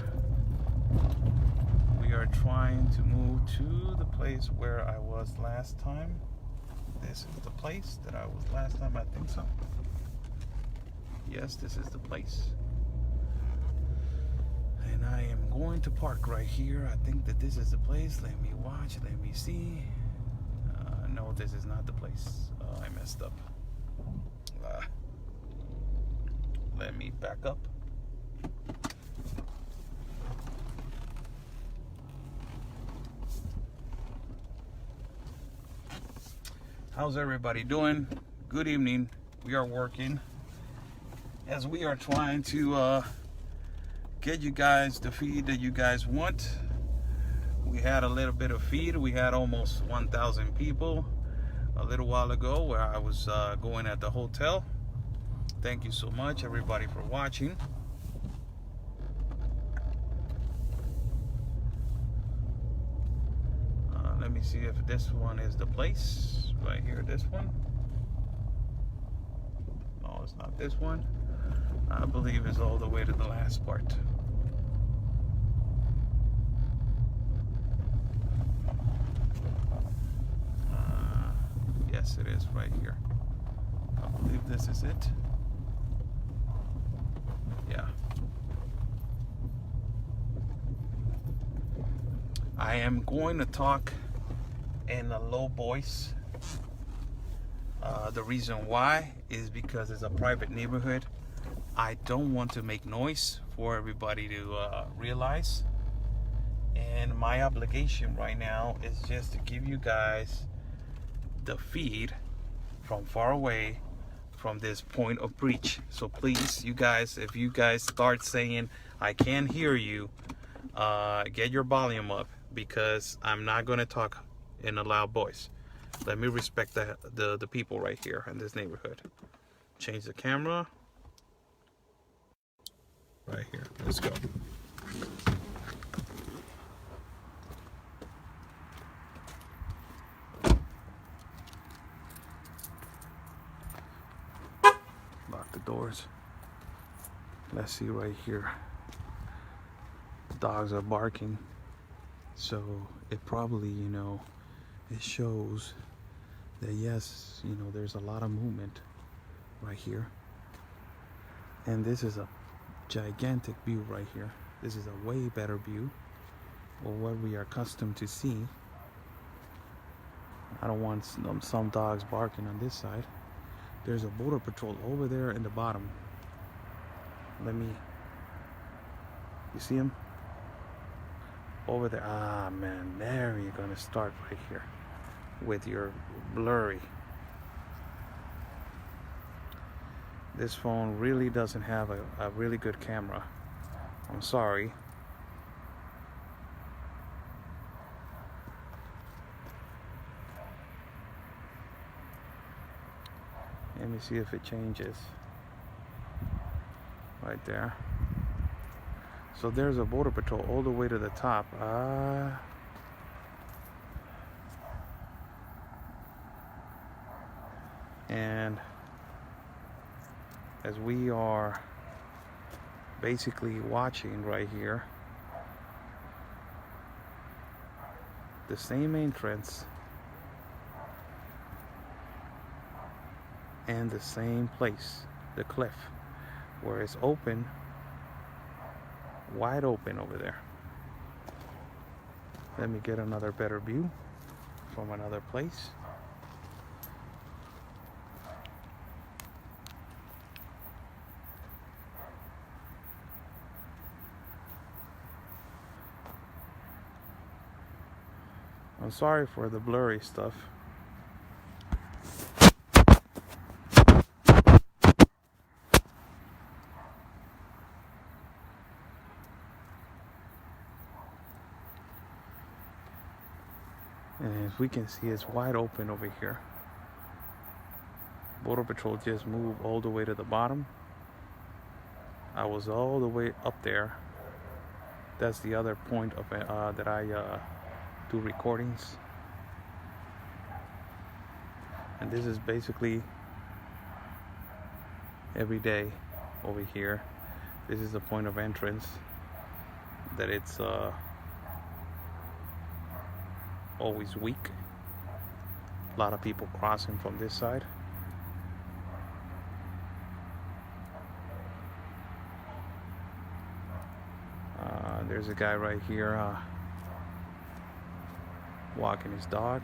we we are trying to move to the place where I was last time. This is the place that I was last time, I think so. Yes, this is the place. And I am going to park right here. I think that this is the place. Let me watch, let me see. No, this is not the place. I messed up. Let me back up. How's everybody doing? Good evening. We are working as we are trying to get you guys the feed that you guys want. We had a little bit of feed. We had almost 1,000 people a little while ago where I was going at the hotel. Thank you so much, everybody, for watching. Let me see if this one is the place. Right here, this one. No, it's not this one. I believe it's all the way to the last part. Yes, it is right here. I believe this is it. Yeah. I am going to talk in a low voice. The reason why is because it's a private neighborhood. I don't want to make noise for everybody to realize. And my obligation right now is just to give you guys the feed from far away from this point of breach. So please, you guys, if you guys start saying I can't hear you, get your volume up, because I'm not going to talk in a loud voice. Let me respect the people right here in this neighborhood. Change the camera. Right here. Let's go. Lock the doors. Let's see right here. Dogs are barking. So it probably, it shows that yes, there's a lot of movement right here. And this is a gigantic view right here. This is a way better view of what we are accustomed to see. I don't want some dogs barking on this side. There's a border patrol over there in the bottom. You see him? Over there. Ah, man, there you're gonna start right here with your blurry. This phone really doesn't have a really good camera. I'm sorry. Let me see if it changes. Right there. So there's a border patrol all the way to the top. And as we are basically watching right here, the same entrance and the same place, the cliff, where it's open, wide open over there. Let me get another better view from another place. I'm sorry for the blurry stuff. And as we can see, it's wide open over here. Border Patrol just moved all the way to the bottom. I was all the way up there. That's the other point of that I do recordings. And this is basically every day over here. This is the point of entrance that it's always weak. A lot of people crossing from this side. There's a guy right here walking his dog.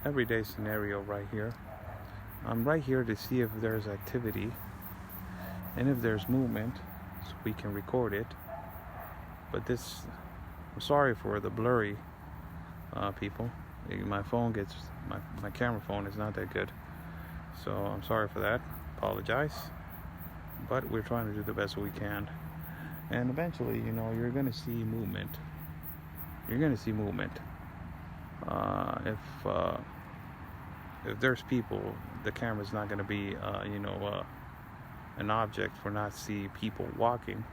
Everyday scenario right here. I'm right here to see if there's activity and if there's movement, so we can record it. But this, I'm sorry for the blurry people. My phone gets, my camera phone is not that good, so I'm sorry for that. Apologize, but we're trying to do the best we can, and eventually, you know, you're gonna see movement. You're gonna see movement. If there's people, the camera's not gonna be you know, an object for not see people walking,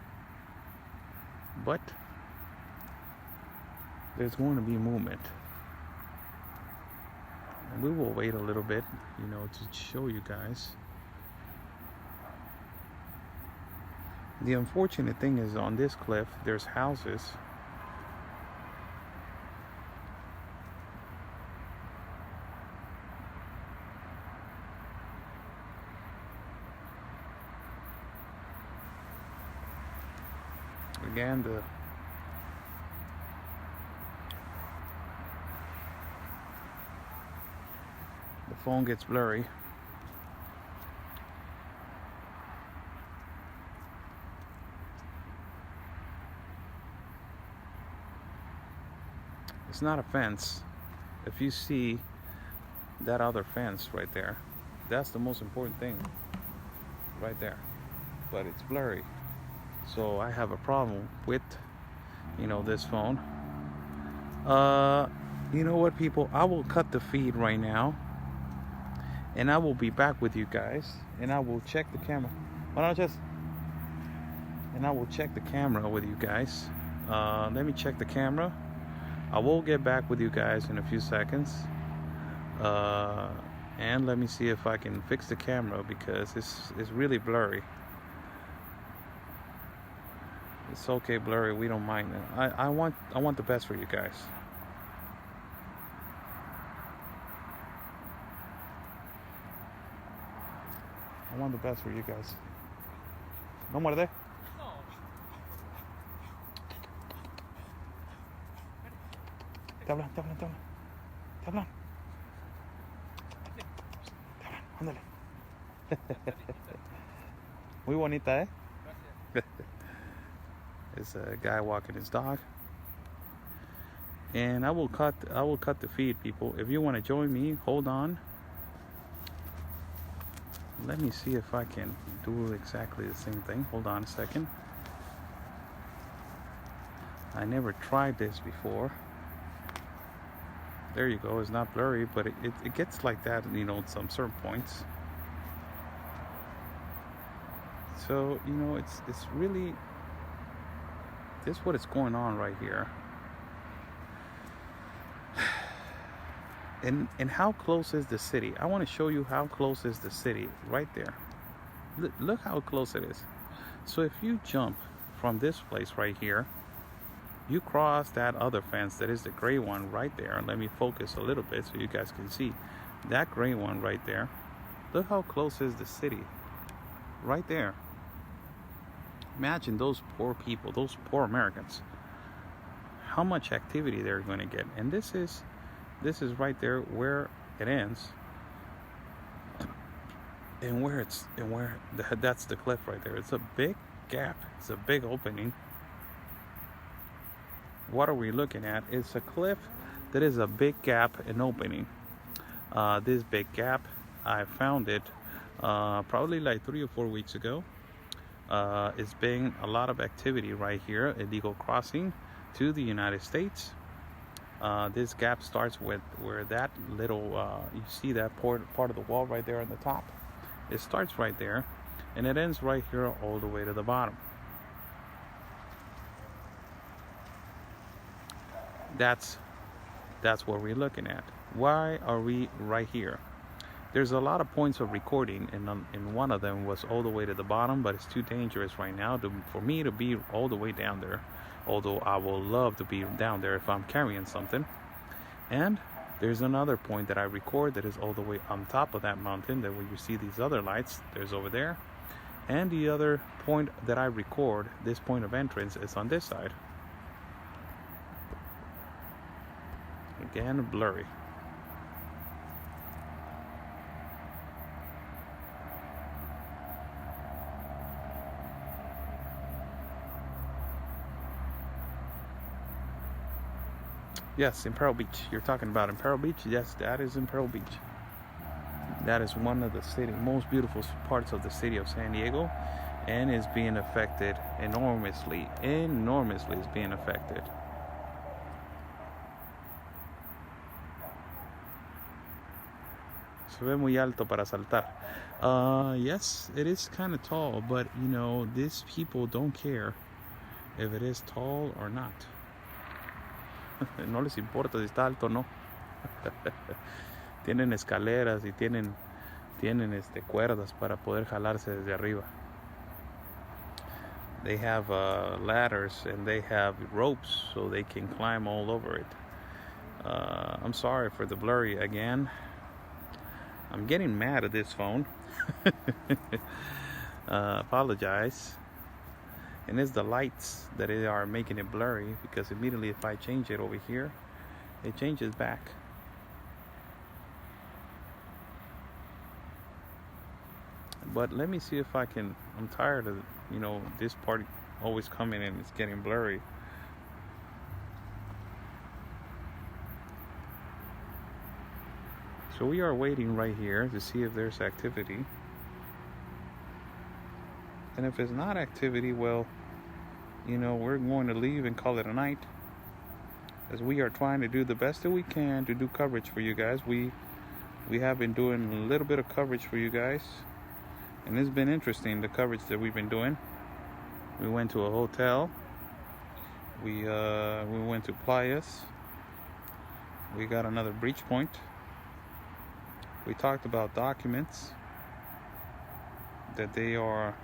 but there's going to be movement. And we will wait a little bit, you know, to show you guys. The unfortunate thing is, on this cliff there's houses. Again, the phone gets blurry. It's not a fence. If you see that other fence right there, that's the most important thing right there, but it's blurry. So I have a problem with, you know, this phone. You know what, people, I will cut the feed right now, and I will be back with you guys, and I will check the camera. And I will check the camera with you guys. Let me check the camera. I will get back with you guys in a few seconds. And let me see if I can fix the camera, because it's really blurry. It's okay, blurry, we don't mind it. I want the best for you guys. I want the best for you guys. No more there. Te hablan. Ándale. Muy bonita, eh? It's a guy walking his dog. And I will cut the feed, people. If you want to join me, hold on. Let me see if I can do exactly the same thing. Hold on a second. I never tried this before. There you go. It's not blurry, but it gets like that, you know, at some certain points. So, you know, it's really, this is what is going on right here. And how close is the city? I want to show you how close is the city right there. Look how close it is. So if you jump from this place right here, you cross that other fence that is the gray one right there. Let me focus a little bit so you guys can see that gray one right there. Look how close is the city right there. Imagine those poor people, those poor Americans, how much activity they're going to get. And this is right there where it ends, and that's the cliff right there. It's a big gap. It's a big opening. What are we looking at? It's a cliff that is a big gap and opening. This big gap, I found it probably like 3 or 4 weeks ago. It's been a lot of activity right here, illegal crossing to the United States. This gap starts with where that little, you see that part of the wall right there on the top. It starts right there, and it ends right here all the way to the bottom. That's what we're looking at. Why are we right here? there's a lot of points of recording, and one of them was all the way to the bottom, but it's too dangerous right now for me to be all the way down there, although I will love to be down there if I'm carrying something. And there's another point that I record that is all the way on top of that mountain, that where you see these other lights, there's over there. And the other point that I record, this point of entrance, is on this side. Again, blurry. Yes, Imperial Beach. You're talking about Imperial Beach? Yes, that is Imperial Beach. That is one of the most beautiful parts of the city of San Diego, and is being affected enormously. Enormously is being affected. Se ve muy alto para saltar. Yes, it is kind of tall, but you know, these people don't care if it is tall or not. No les importa si está alto o no. Tienen escaleras y tienen cuerdas para poder jalarse desde arriba. They have ladders and they have ropes so they can climb all over it. I'm sorry for the blurry again. I'm getting mad at this phone. Apologize. And it's the lights that are making it blurry, because immediately if I change it over here, it changes back. But let me see if I can, I'm tired of, you know, this part always coming and it's getting blurry. So we are waiting right here to see if there's activity. And if it's not activity, well, you know, we're going to leave and call it a night, as we are trying to do the best that we can to do coverage for you guys. We have been doing a little bit of coverage for you guys, and it's been interesting, the coverage that we've been doing. We went to a hotel. We went to Playas. We got another breach point. We talked about documents that they are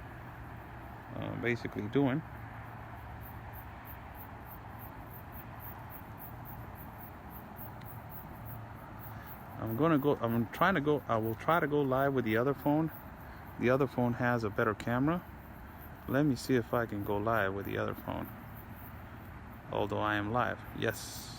basically doing. I will try to go live with the other phone. The other phone has a better camera. Let me see if I can go live with the other phone. Although I am live. Yes.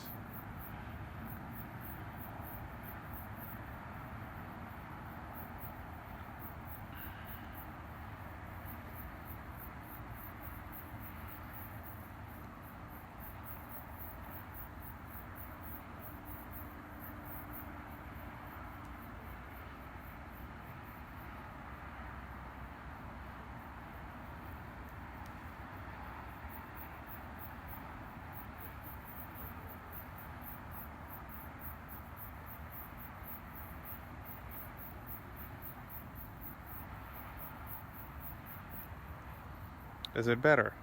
Is it better?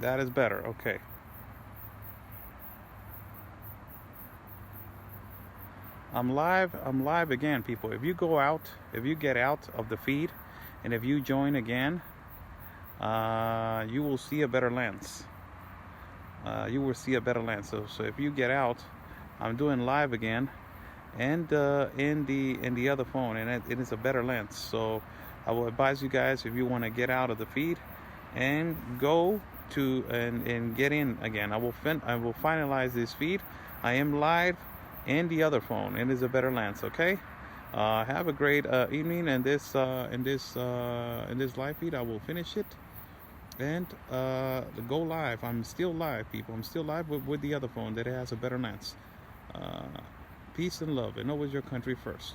That is better. Okay. I'm live again, people. If you go out, if you get out of the feed, and if you join again, you will see a better lens. You will see a better lens. So if you get out, I'm doing live again, and in the other phone, and it is a better lens. So I will advise you guys, if you want to get out of the feed and go to and get in again, I will finalize this feed. I am live in the other phone. It is a better lens. Okay. Have a great evening. And this live feed, I will finish it and go live. I'm still live, people. I'm still live with the other phone that has a better lens. Peace and love, and always your country first.